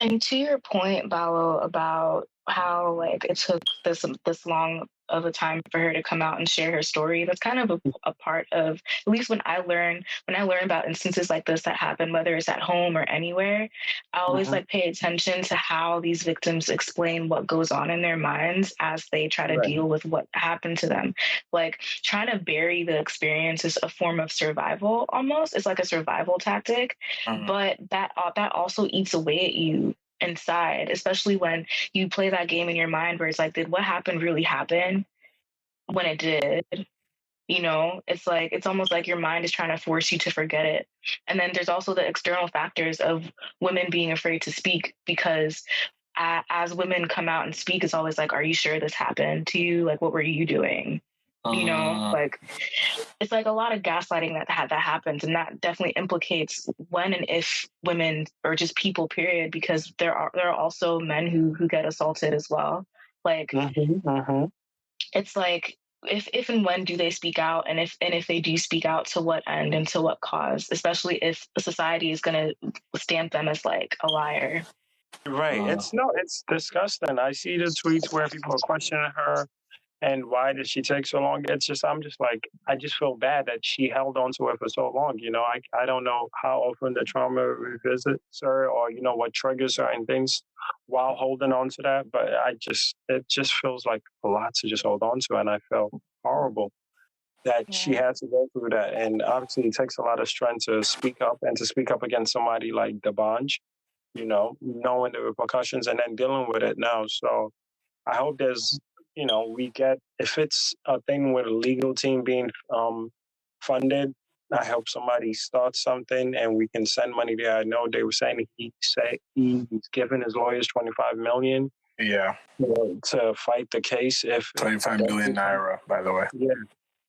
And to your point, BAWO, about how like it took this long of a time for her to come out and share her story. That's kind of a part of, at least when I learn about instances like this that happen, whether it's at home or anywhere, I always like pay attention to how these victims explain what goes on in their minds as they try to deal with what happened to them. Like trying to bury the experience is a form of survival almost. It's like a survival tactic, but that also eats away at you inside, especially when you play that game in your mind where it's like, did what happened really happen? When it did, you know, it's like, it's almost like your mind is trying to force you to forget it. And then there's also the external factors of women being afraid to speak, because as women come out and speak, it's always like, are you sure this happened to you? Like, what were you doing? You know, like, it's like a lot of gaslighting that happens, and that definitely implicates when and if women, or just people, period, because there are also men who get assaulted as well. Like, it's like, if and when do they speak out, and if they do speak out, to what end and to what cause, especially if a society is going to stamp them as like a liar. Right. It's disgusting. I see the tweets where people are questioning her and why did she take so long. It's just, I'm just like, I just feel bad that she held on to it for so long. You know, I don't know how often the trauma revisits her, or, you know, what triggers certain things while holding on to that. But it just feels like a lot to just hold on to. And I felt horrible that she had to go through that. And obviously it takes a lot of strength to speak up, and to speak up against somebody like Debanj, you know, knowing the repercussions and then dealing with it now. So I hope there's, you know, if it's a thing with a legal team being funded, I hope somebody starts something and we can send money there. I know they were saying he's giving his lawyers 25 million. Yeah. To fight the case. If 25 million naira, by the way.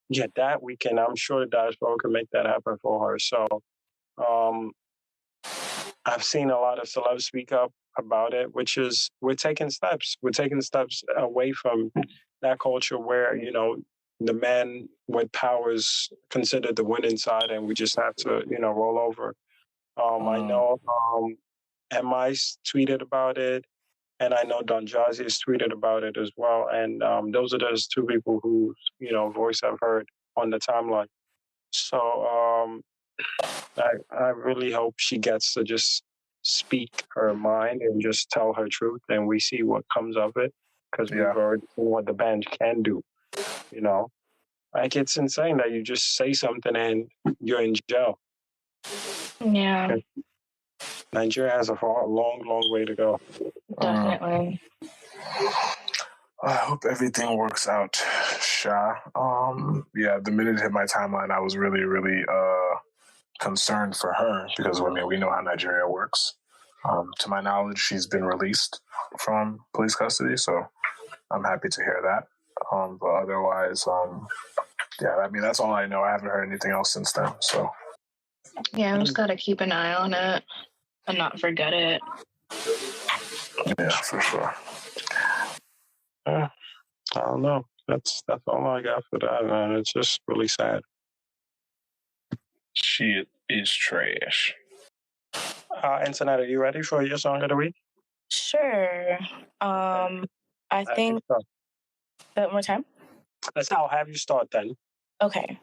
Yeah, that we can. I'm sure the diaspora can make that happen for her. So, I've seen a lot of celebs speak up about it, which is, we're taking steps away from that culture where, you know, the man with power is considered the winning side, and we just have to, you know, roll over. I know MI's tweeted about it, and I know Don Jazzy has tweeted about it as well. And those are those two people whose, you know, voice I've heard on the timeline. So I really hope she gets to just speak her mind and just tell her truth, and we see what comes of it, because we've already seen what the band can do. You know, like, it's insane that you just say something and you're in jail. Yeah. Nigeria has a long way to go. Definitely. I hope everything works out, Sha. Yeah, the minute it hit my timeline, I was really, really concerned for her, because, I mean, we know how Nigeria works. To my knowledge, she's been released from police custody, so I'm happy to hear that. But otherwise, yeah, I mean, that's all I know. I haven't heard anything else since then, so. Yeah, I just gotta keep an eye on it and not forget it. Yeah, for sure. I don't know. That's all I got for that, man. It's just really sad. She is trash. Antoinette, are you ready for your song of the week? Sure. I think that more time. I'll have you start then. Okay.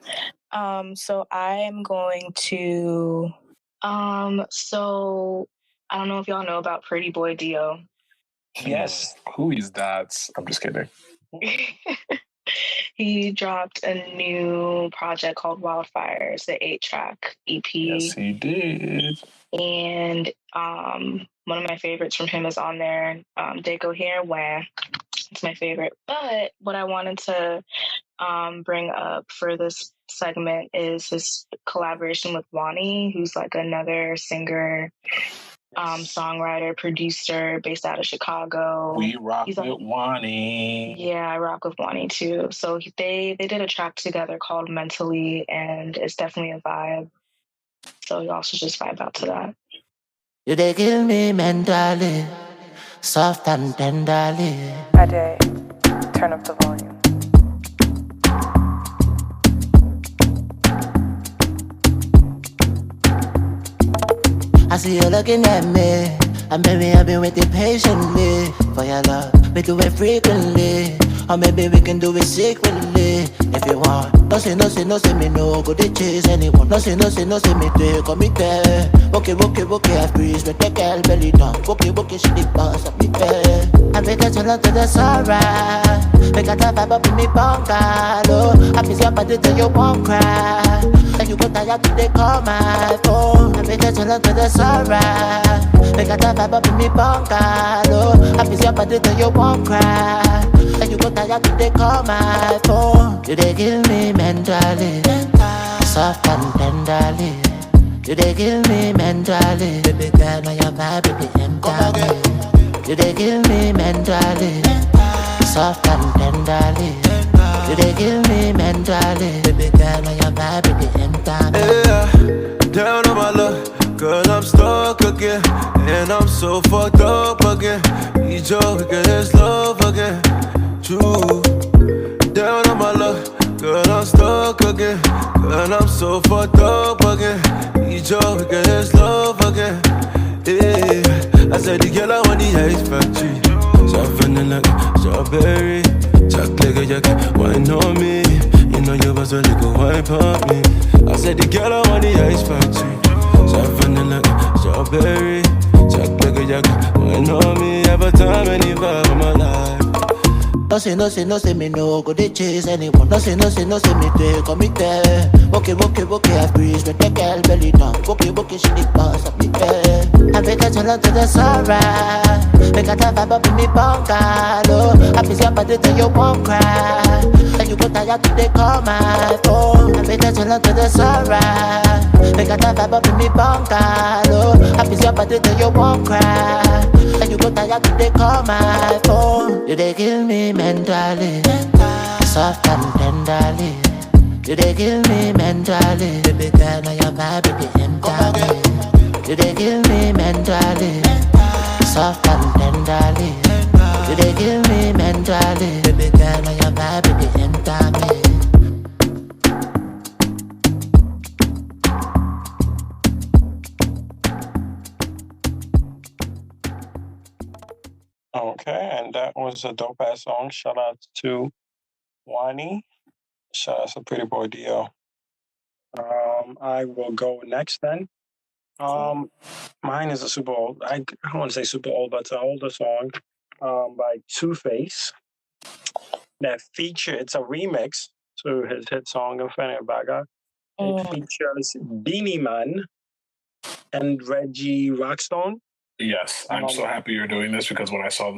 So I'm going to. So I don't know if y'all know about Pretty Boy Dio. Yes. Who is that? I'm just kidding. He dropped a new project called Wildfire. It's an 8-track EP. Yes, he did. And one of my favorites from him is on there. Deco Here, Wah. It's my favorite. But what I wanted to bring up for this segment is his collaboration with Wani, who's like another singer, songwriter, producer based out of Chicago. We rock with Wani. Yeah, I rock with Wani too. So they did a track together called Mentally, and it's definitely a vibe. So y'all should just vibe out to that. You they kill me mentally, soft and tenderly. Ade, turn up the volume. I see you looking at me, and baby I've been waiting patiently for your love. We do it frequently. Or maybe we can do it secretly if you want. No say me no go they chase anyone. No say me take or me care. Okay, I freeze with the girl belly down. Okay, she the boss of me care. I make her turn to the sunrise. Make her vibe up in me bungalow. I miss your body till you won't cry. And you go tired to take call my phone. I make her turn to the sunrise. Make her vibe up in me bungalow. I miss your body till you won't cry. And you go tired to take call my phone. You they kill me mentally, soft and tenderly. You they kill me mentally, baby girl, now your vibe, baby, mentally. You they kill me mentally, soft and tenderly. You they kill me mentally, baby girl, now your vibe, baby, mentally. Yeah, down on my luck, girl, I'm stuck again, and I'm so fucked up again. Need your weakest love again, true. Down on my luck, girl, I'm stuck again. Girl, I'm so fucked up again. Need your weakest love again. Yeah, I said the girl I want the ice factory. Soft vanilla, strawberry, chocolate, you can wine on me. You know you was a little wine pop me. I said the girl I want the ice factory. Soft vanilla, strawberry, chocolate, you can wine on me. Every time, any vibe of my life. No say me no go they chase anyone. No say me take or me care. Okay, I freeze with the girl belly down. Okay, she the boss of me care. I make her turn to the sunrise. Make her vibe up in me bungalow. I miss your body till you won't cry. And you go tired to take call my phone. I make her turn to the sunrise. Make her vibe up in me bungalow. I miss your body till you won't cry. And you go tired to take call my phone. You they kill me mentally, soft and tenderly. You they kill me mentally, baby girl, now your vibe, baby, mentally. You they kill me mentally, soft and tenderly. You they kill me mentally, baby girl, now your vibe, baby, mentally. Okay, and that was a dope ass song. Shout out to Wani. Shout out to Pretty Boy Dio. I will go next then. Mine is a super old. I don't want to say super old, but it's an older song by Two Face. That feature. It's a remix to his hit song "Infinite Baga." It features Beanie Man and Reggie Rockstone. Yes, I'm so happy you're doing this because when I saw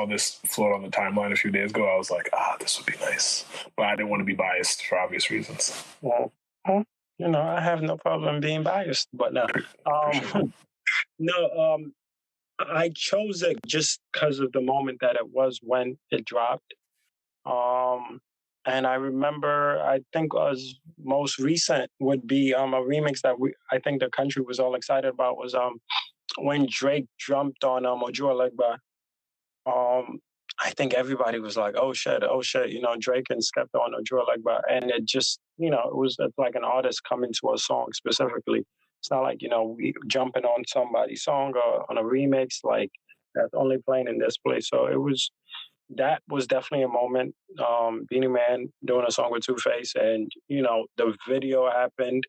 this float on the timeline a few days ago, I was like, this would be nice. But I didn't want to be biased for obvious reasons. Well, you know, I have no problem being biased, but no. I chose it just because of the moment that it was when it dropped. And I remember, I think was most recent would be a remix that I think the country was all excited about was when Drake jumped on Ojua Legba. I think everybody was like, oh shit, you know, Drake and Skepta on Ojua Legba. And it just, you know, it's like an artist coming to a song specifically. It's not like, you know, we jumping on somebody's song or on a remix, like that's only playing in this place. So that was definitely a moment. Beanie Man doing a song with Two Face, and you know the video happened.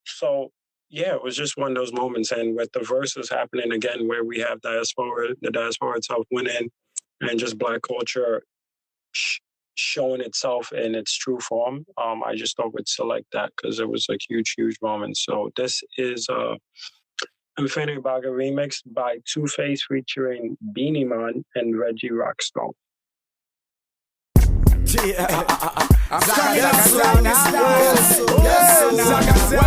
So yeah, it was just one of those moments. And with the verses happening again, where we have the diaspora itself winning, and just Black culture showing itself in its true form. I just thought we'd select that because it was a huge moment. So this is Infinity Baga remix by Two Face featuring Beanie Man and Reggie Rockstone. Well,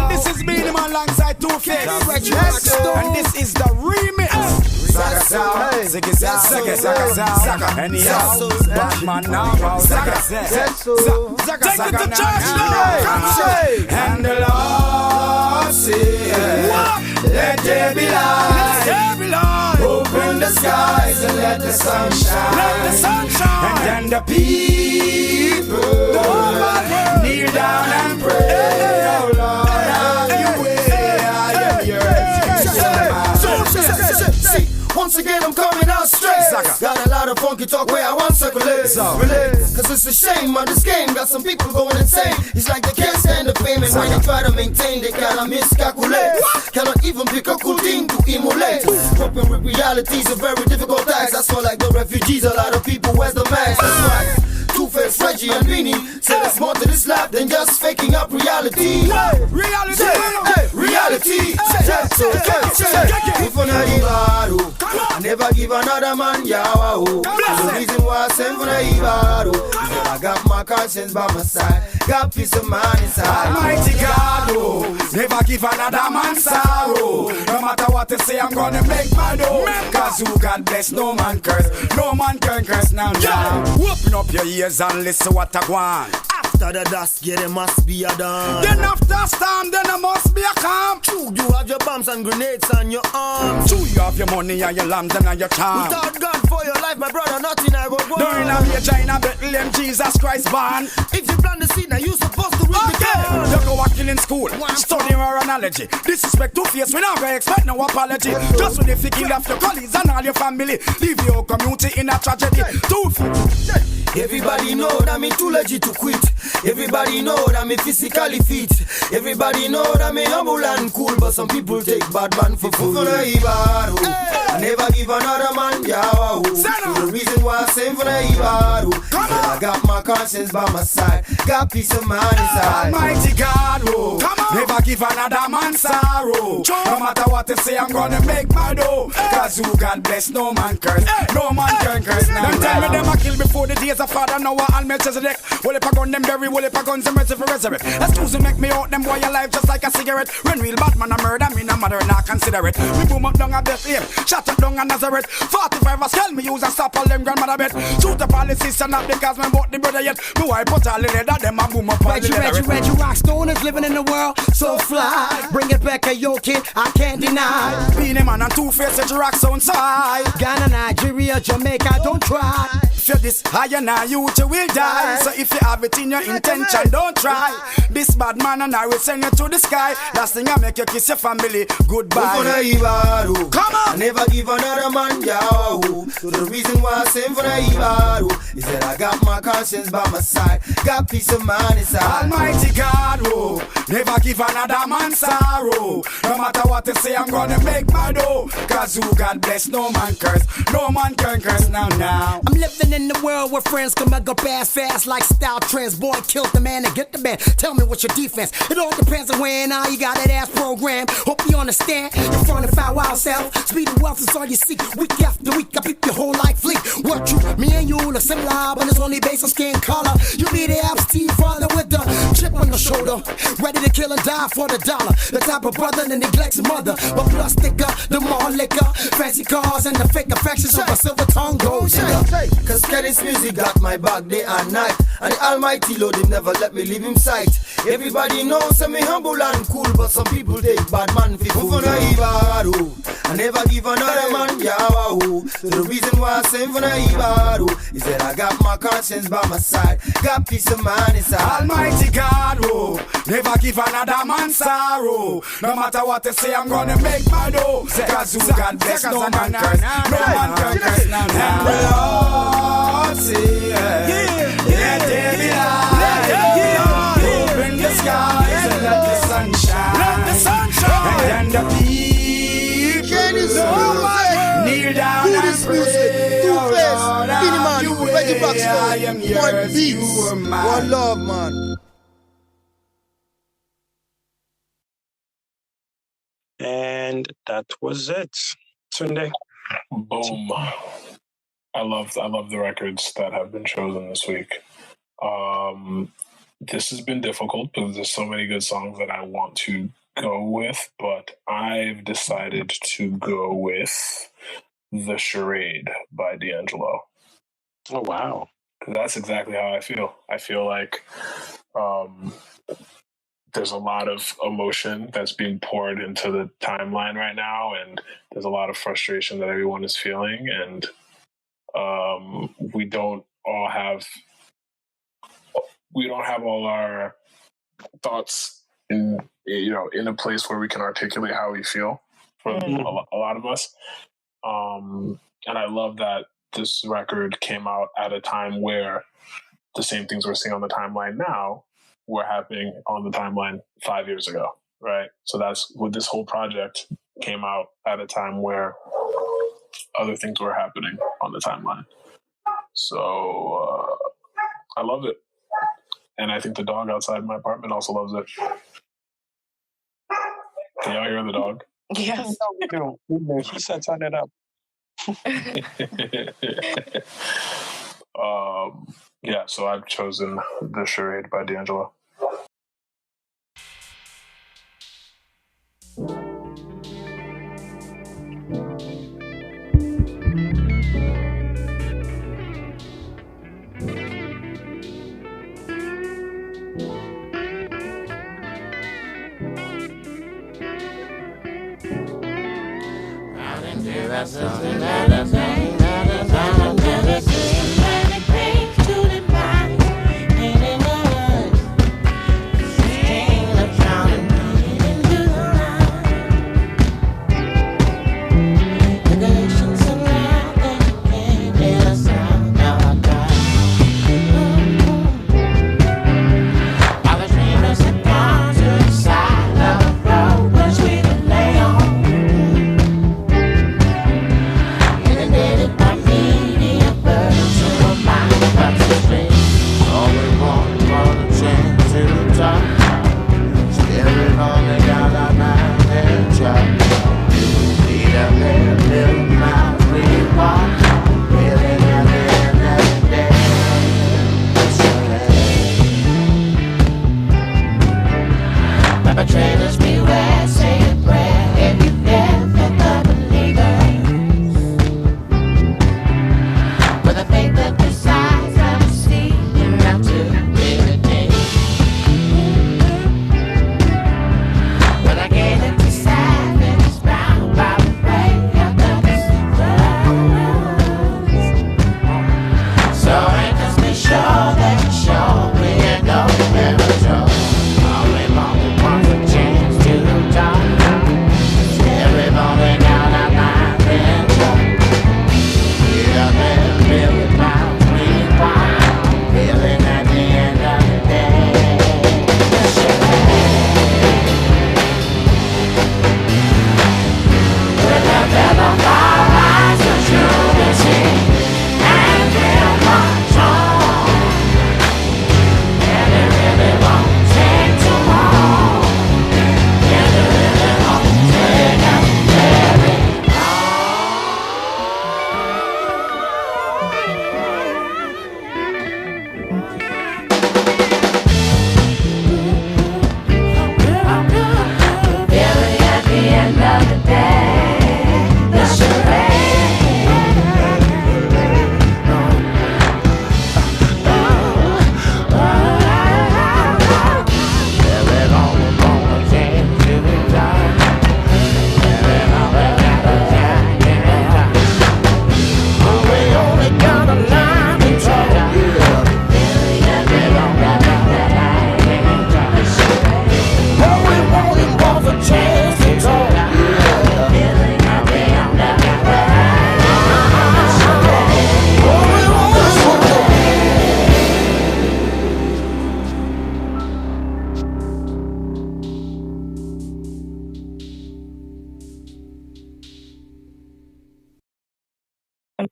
this is Beanie Man alongside Two Face, and this is the remix. Batman now, take it to church now. And the Lord said, let there be light. Open the skies and let the sun shine. And then the people kneel down and pray. Oh Lord, have your way. I am yours. Once once again I'm coming out straight. Got a lot of funky talk where I want circulate. Cause it's a shame on this game, got some people going insane. It's like they can't stand the fame, and when they try to maintain, they cannot miscalculate. Cannot even pick a cool thing to emulate. Coping with reality is a very difficult task. That's why like the refugees, a lot of people wear the mask. That's why Two-Face, Reggie and Beanie say there's more to this life than just faking up reality. Reality, reality. If on I never give another man yawa. The reason why I send for the Ibaro is that I got my conscience by my side, got peace of mind inside. Almighty God, oh, never give another man sorrow. No matter what they say, I'm gonna make my dough. Cause who God bless, no man curse. No man can curse now. Open up your ears and listen what I want. After the dust, yeah, there must be a dawn. Then after storm, then there must be a calm. True, you have your bombs and grenades on your arms. True, you have your money and your lambs and your charm. Without God for your life, my brother, nothing I would want. During a major in a Bethlehem, Jesus Christ born. If you plant the seed, now you supposed to reap the corn. You go a killing school, study our analogy. Disrespect to face, we never expect no apology. Just when if you kill off your colleagues and all your family, leave your community in a tragedy. Everybody know that me too legit to quit. Everybody know that me physically fit. Everybody know that me humble and cool. But some people take bad man for fool. I never give another man yawa. The reason why I sing for the Ibaro is that I got my conscience by my side, got peace of mind inside. Almighty God, oh, never give another man sorrow. No matter what they say, I'm gonna make my dough. Cause who God bless, no man curse. No man can curse now. Them tell me them a kill before the days of Father Noah and Melchizedek. Well, if I gun them bury, well, if I guns them mercy for resurrect. Excuse me, make me out them boy alive just like a cigarette. When real Batman a murder, me no matter not consider it. We boom up down a Bethlehem, shut up down a Nazareth. 45 a tell me use and stop all them grandmother bet. Shoot up all the sister not because man bought the brother yet. Me why put all the leather, them a boom up all the leather. Reggie Rockstoners living in the world so fly. Bring it back, yo kid, I can't deny. Beanie Man and Two-Face, rock sound side. Ghana, Nigeria, Jamaica, don't try. If you're this higher now, you will die. So if you have it in your intention, don't try. This bad man and I will send you to the sky. Last thing I make you kiss your family goodbye. Come on! I never give another man yawa. So the reason why I sing for the Ibaro is that I got my conscience by my side, got peace of mind inside. Almighty God, oh, never give another man sorrow. No matter what they say, I'm gonna make my dough. Cause who God bless, no man curse. No man can curse now. I'm living in the world where friends come and go fast like style trends. Boy, kill the man and get the man. Tell me what's your defense. It all depends on when you got that ass program. Hope you understand. You're front of our wild self. Speed and wealth is all you seek. Week after week, I beat your whole life fleet. What you, me and you look similar, but it's only based on skin color. You be the absentee father with the chip on the shoulder, ready to kill and die for the dollar. The type of brother that neglects his mother, but plus thicker, the more liquor, fancy cars and the fake affections of a silver tongue goes. Cause Kenny's music got my back day and night, and the Almighty Lord him never let me leave him sight. Everybody knows I'm humble and cool, but some people take bad man for fool. I never give another man yawa. So the reason why I sing for the Ibaro is that I got my conscience by my side, got peace of mind inside. Almighty God, oh, never give another man sorrow. No matter what they say, I'm gonna make my dough. Cause who God bless, no man curse. No man can curse now. And the Lord say, let there be light. Open the skies and let the sun shine. Let the sun shine. And then the people kneel down and pray. Two-Face, Beanie Man, Reggie Rockstoners, one beats, one love, man. And that was it. Sunday. Boom. I love the records that have been chosen this week. This has been difficult because there's so many good songs that I want to go with, but I've decided to go with The Charade by D'Angelo. Oh, wow. That's exactly how I feel. I feel like there's a lot of emotion that's being poured into the timeline right now, and there's a lot of frustration that everyone is feeling, and we don't have all our thoughts in a place where we can articulate how we feel for a lot of us. And I love that this record came out at a time where the same things we're seeing on the timeline now were happening on the timeline 5 years ago, right? So that's what this whole project came out at a time where other things were happening on the timeline. So I love it. And I think the dog outside my apartment also loves it. Can y'all hear the dog? Yes. She said turn it up. Yeah, so I've chosen The Charade by D'Angelo.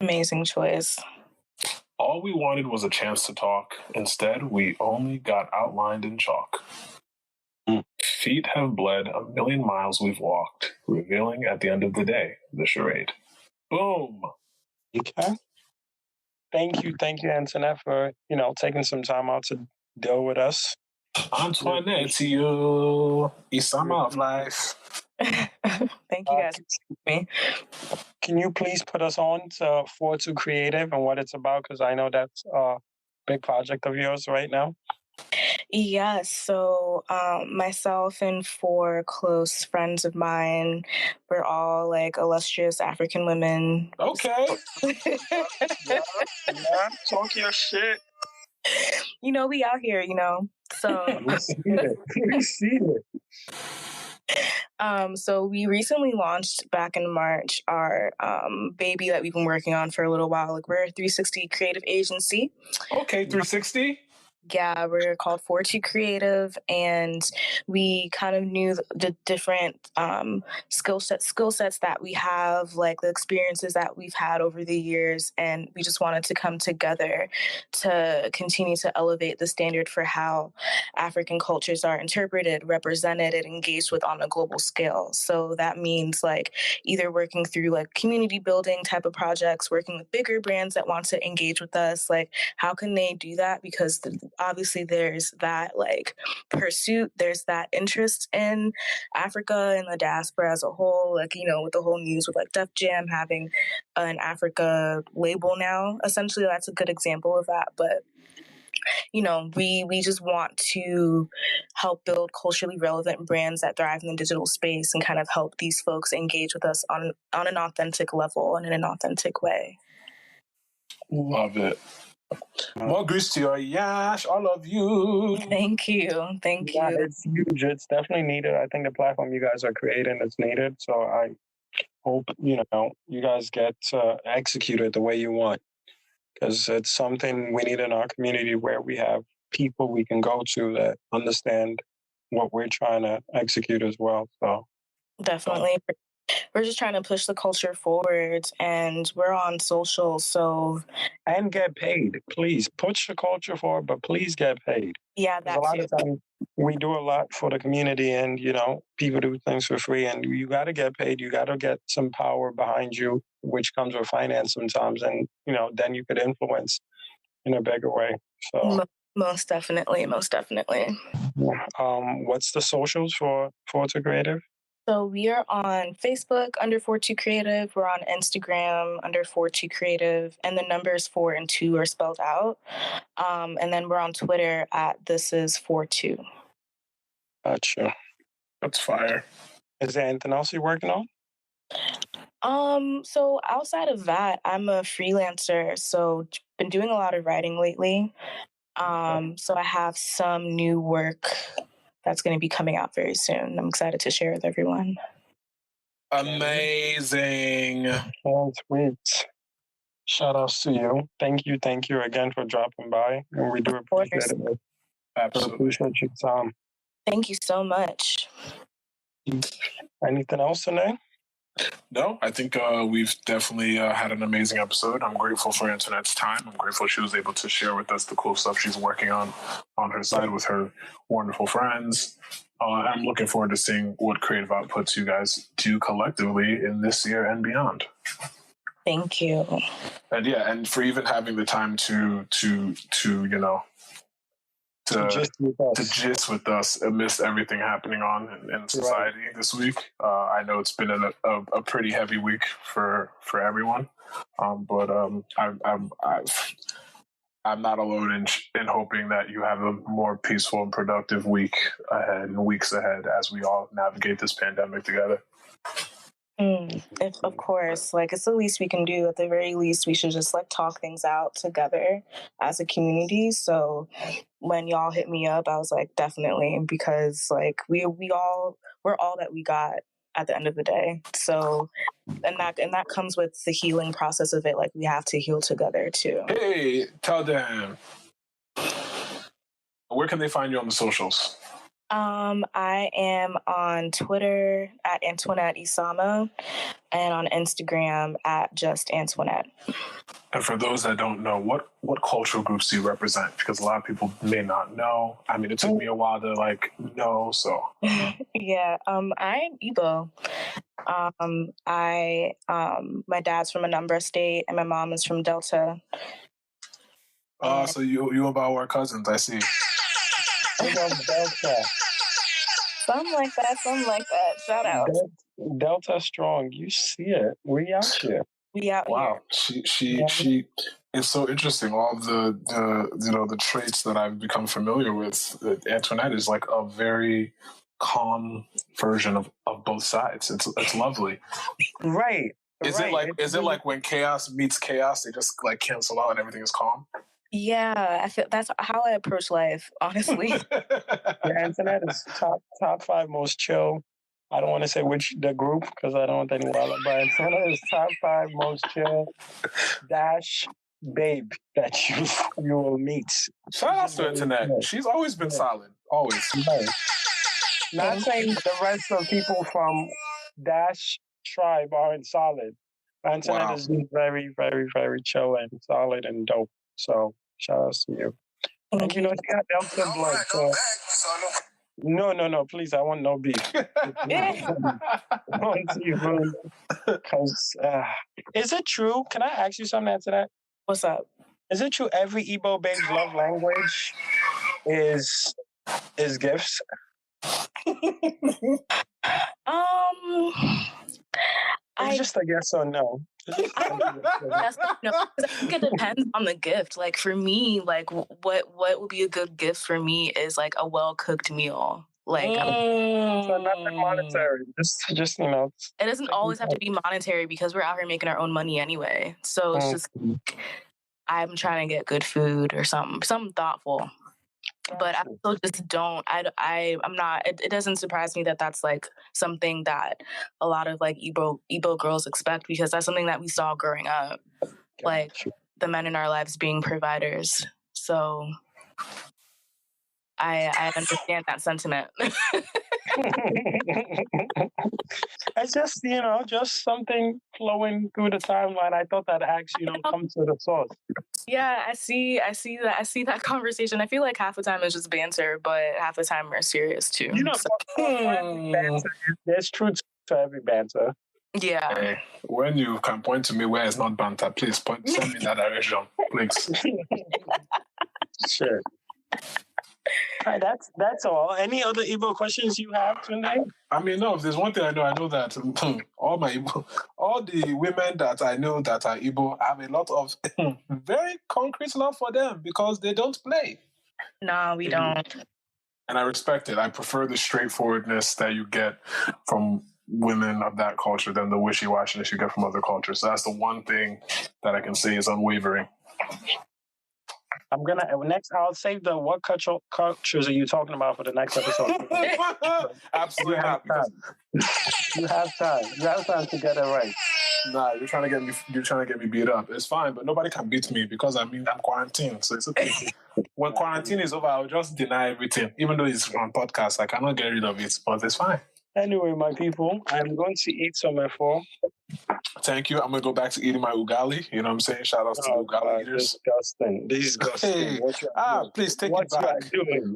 Amazing choice. All we wanted was a chance to talk. Instead, we only got outlined in chalk. Feet have bled a million miles we've walked, revealing at the end of the day the charade. Boom. Okay. Thank you, Antoinette, for taking some time out to deal with us. Antoinette to you, Isama of life. Thank you guys for me. Can you please put us on to 42 Creative and what it's about? Because I know that's a big project of yours right now. Yes, so myself and 4 close friends of mine, we're all like illustrious African women. Okay. Yeah, talk your shit. We out here, so. We see it. So we recently launched back in March our baby that we've been working on for a little while. Like, we're a 360 creative agency. Okay, 360. Yeah, we're called 42 Creative, and we kind of knew the different skill sets that we have, like the experiences that we've had over the years, and we just wanted to come together to continue to elevate the standard for how African cultures are interpreted, represented, and engaged with on a global scale. So that means like either working through like community building type of projects, working with bigger brands that want to engage with us. Like, how can they do that? Because obviously there's that like pursuit, there's that interest in Africa and the diaspora as a whole, like, you know, with the whole news with like Def Jam having an Africa label now, essentially that's a good example of that. But you know, we just want to help build culturally relevant brands that thrive in the digital space and kind of help these folks engage with us on an authentic level and in an authentic way. Love it. More grease to your yash, all of you. Thank you. Yeah, it's huge. It's definitely needed. I think the platform you guys are creating is needed. So I hope, you know, you guys get executed the way you want. Because it's something we need in our community where we have people we can go to that understand what we're trying to execute as well. So definitely. We're just trying to push the culture forward, and we're on social, so... And get paid. Please, push the culture forward, but please get paid. Yeah, that's a lot of times we do a lot for the community, and, you know, people do things for free, and you got to get paid. You got to get some power behind you, which comes with finance sometimes, and, you know, then you could influence in a bigger way. So Most definitely. What's the socials for 42 Creative? So we are on Facebook under 42 Creative. We're on Instagram under 42 Creative, and the numbers 4 and 2 are spelled out. And then we're on Twitter at thisis42. Gotcha. That's fire. Is there anything else you're working on? So outside of that, I'm a freelancer, so been doing a lot of writing lately. So I have some new work that's going to be coming out very soon. I'm excited to share with everyone. Amazing. Oh, sweet. Shout outs to you. Thank you again for dropping by. And we do appreciate it. Absolutely. Appreciate your time. Thank you so much. Anything else today? No, I think we've definitely had an amazing episode. I'm grateful for Antoinette's time. I'm grateful she was able to share with us the cool stuff she's working on her side with her wonderful friends. I'm looking forward to seeing what creative outputs you guys do collectively in this year and beyond. Thank you. And yeah, and for even having the time to you know, to gist with us amidst everything happening on in society this week. I know it's been a pretty heavy week for everyone, but I'm not alone in hoping that you have a more peaceful and productive week ahead and weeks ahead as we all navigate this pandemic together. Of course, like, it's the least we can do. At the very least, we should just like talk things out together as a community. So when y'all hit me up, I was like, definitely, because like we're all that we got at the end of the day. So and that comes with the healing process of it. Like, we have to heal together too. Hey, tell them, where can they find you on the socials? I am on Twitter at Antoinette Isama and on Instagram at just Antoinette. And for those that don't know, what cultural groups do you represent? Because a lot of people may not know. I mean, it took me a while to know. So yeah, I'm Igbo. My dad's from Anambra State and my mom is from Delta. So you and BAWO are cousins, I see. Delta. Something like that. Shout out. Delta strong. You see it. We out here. Wow. She it's so interesting. All the traits that I've become familiar with. Antoinette is like a very calm version of both sides. It's lovely. Right. Is it like when chaos meets chaos, they just like cancel out and everything is calm? Yeah, I feel that's how I approach life, honestly. Yeah, Antoinette is top 5 most chill I don't want to say the group because I don't want any Wahala, but Antoinette is top 5 most chill dash babe that you will meet. Shout out to Antoinette. She's always been solid. Always. Right. Not saying the rest of people from Dash tribe aren't solid. Antoinette is very, very, very chill and solid and dope. So shout out to you. And you know, she got Delta blood. So. No, please, I want no beef. Because is it true? Can I ask you something after that? What's up? Is it true every Igbo babe's love language is gifts? It's just a yes or no. Yes, no, I think it depends on the gift. Like for me, like what would be a good gift for me is like a well-cooked meal. Like so nothing monetary. Just you know. It doesn't always have to be monetary because we're out here making our own money anyway. So it's just like, I'm trying to get good food or something thoughtful. But I still just don't. I'm not. It doesn't surprise me that that's like something that a lot of like Igbo girls expect because that's something that we saw growing up, like the men in our lives being providers. So I understand that sentiment. It's just just something flowing through the timeline. I thought that actually come to the source. Yeah, I see that conversation. I feel like half the time it's just banter, but half the time we're serious too. There's truth to every banter. Yeah. Hey, when you can point to me where it's not banter, please send me in that direction, please. Sure. All right, that's all. Any other Igbo questions you have tonight? I mean, no. If there's one thing I know that all the women that I know that are Igbo have a lot of very concrete love for them because they don't play. No, we don't. And I respect it. I prefer the straightforwardness that you get from women of that culture than the wishy-washiness you get from other cultures. So that's the one thing that I can say is unwavering. I'm gonna I'll save the what cultures are you talking about for the next episode. Absolutely not. You have time. You have time to get it right. Nah, you're trying to get me beat up. It's fine, but nobody can beat me because I'm quarantined, so it's okay. When quarantine is over, I'll just deny everything. Even though it's on podcast, I cannot get rid of it, but it's fine. Anyway, my people, I'm going to eat some F4. Thank you. I'm going to go back to eating my ugali. You know what I'm saying? Shout out to the ugali eaters. Disgusting. Hey, please take it back.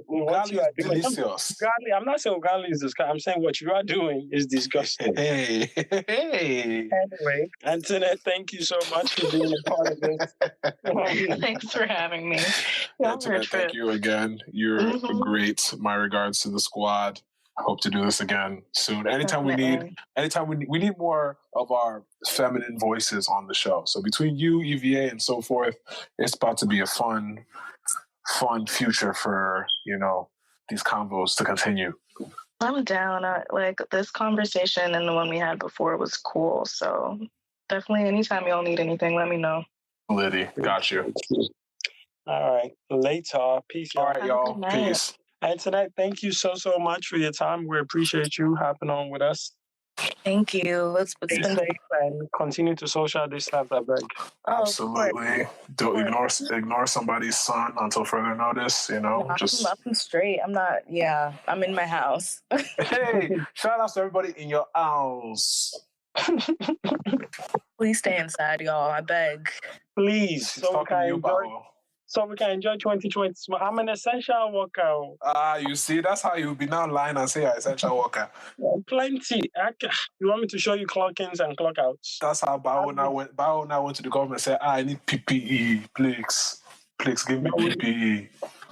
Ugali is delicious. Ugali, I'm not saying ugali is disgusting. I'm saying what you are doing is disgusting. Hey. Anyway, Antoinette, thank you so much for being a part of this. Thanks for having me. Antoinette, thank you again. You're great. My regards to the squad. I hope to do this again soon. Anytime we need more of our feminine voices on the show. So between you, EVA, and so forth, it's about to be a fun future for, these convos to continue. I'm down. Like this conversation and the one we had before was cool. So definitely anytime y'all need anything, let me know. Liddy, got you. All right. Later. Peace. All right, y'all. Peace. And tonight, thank you so much for your time. We appreciate you hopping on with us. Thank you. It's been safe and continue to social distance, I beg. Absolutely. Don't ignore somebody's son until further notice, No, just I'm straight. I'm not, I'm in my house. Hey, shout out to everybody in your house. Please stay inside, y'all. I beg. Please. So we can enjoy 2020. I'm an essential worker. You see, that's how you'll be now lying and say you're an essential worker. Plenty. You want me to show you clock-ins and clock-outs? That's how BAWO now went to the government and said, I need PPE, please. Please give me PPE.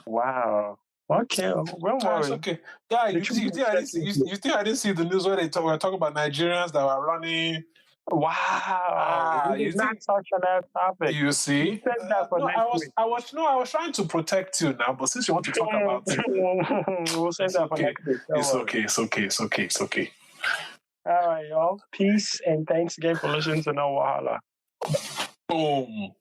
Wow. Okay, don't worry. Okay. Yeah, you think I didn't see the news where were talking about Nigerians that were running. Wow. You did not touch on that topic. You see? You said that for next week. I was trying to protect you now, but since you want to talk about it, we'll save that for next week. It's okay. All right, y'all. Peace and thanks again for listening to No Wahala. Boom.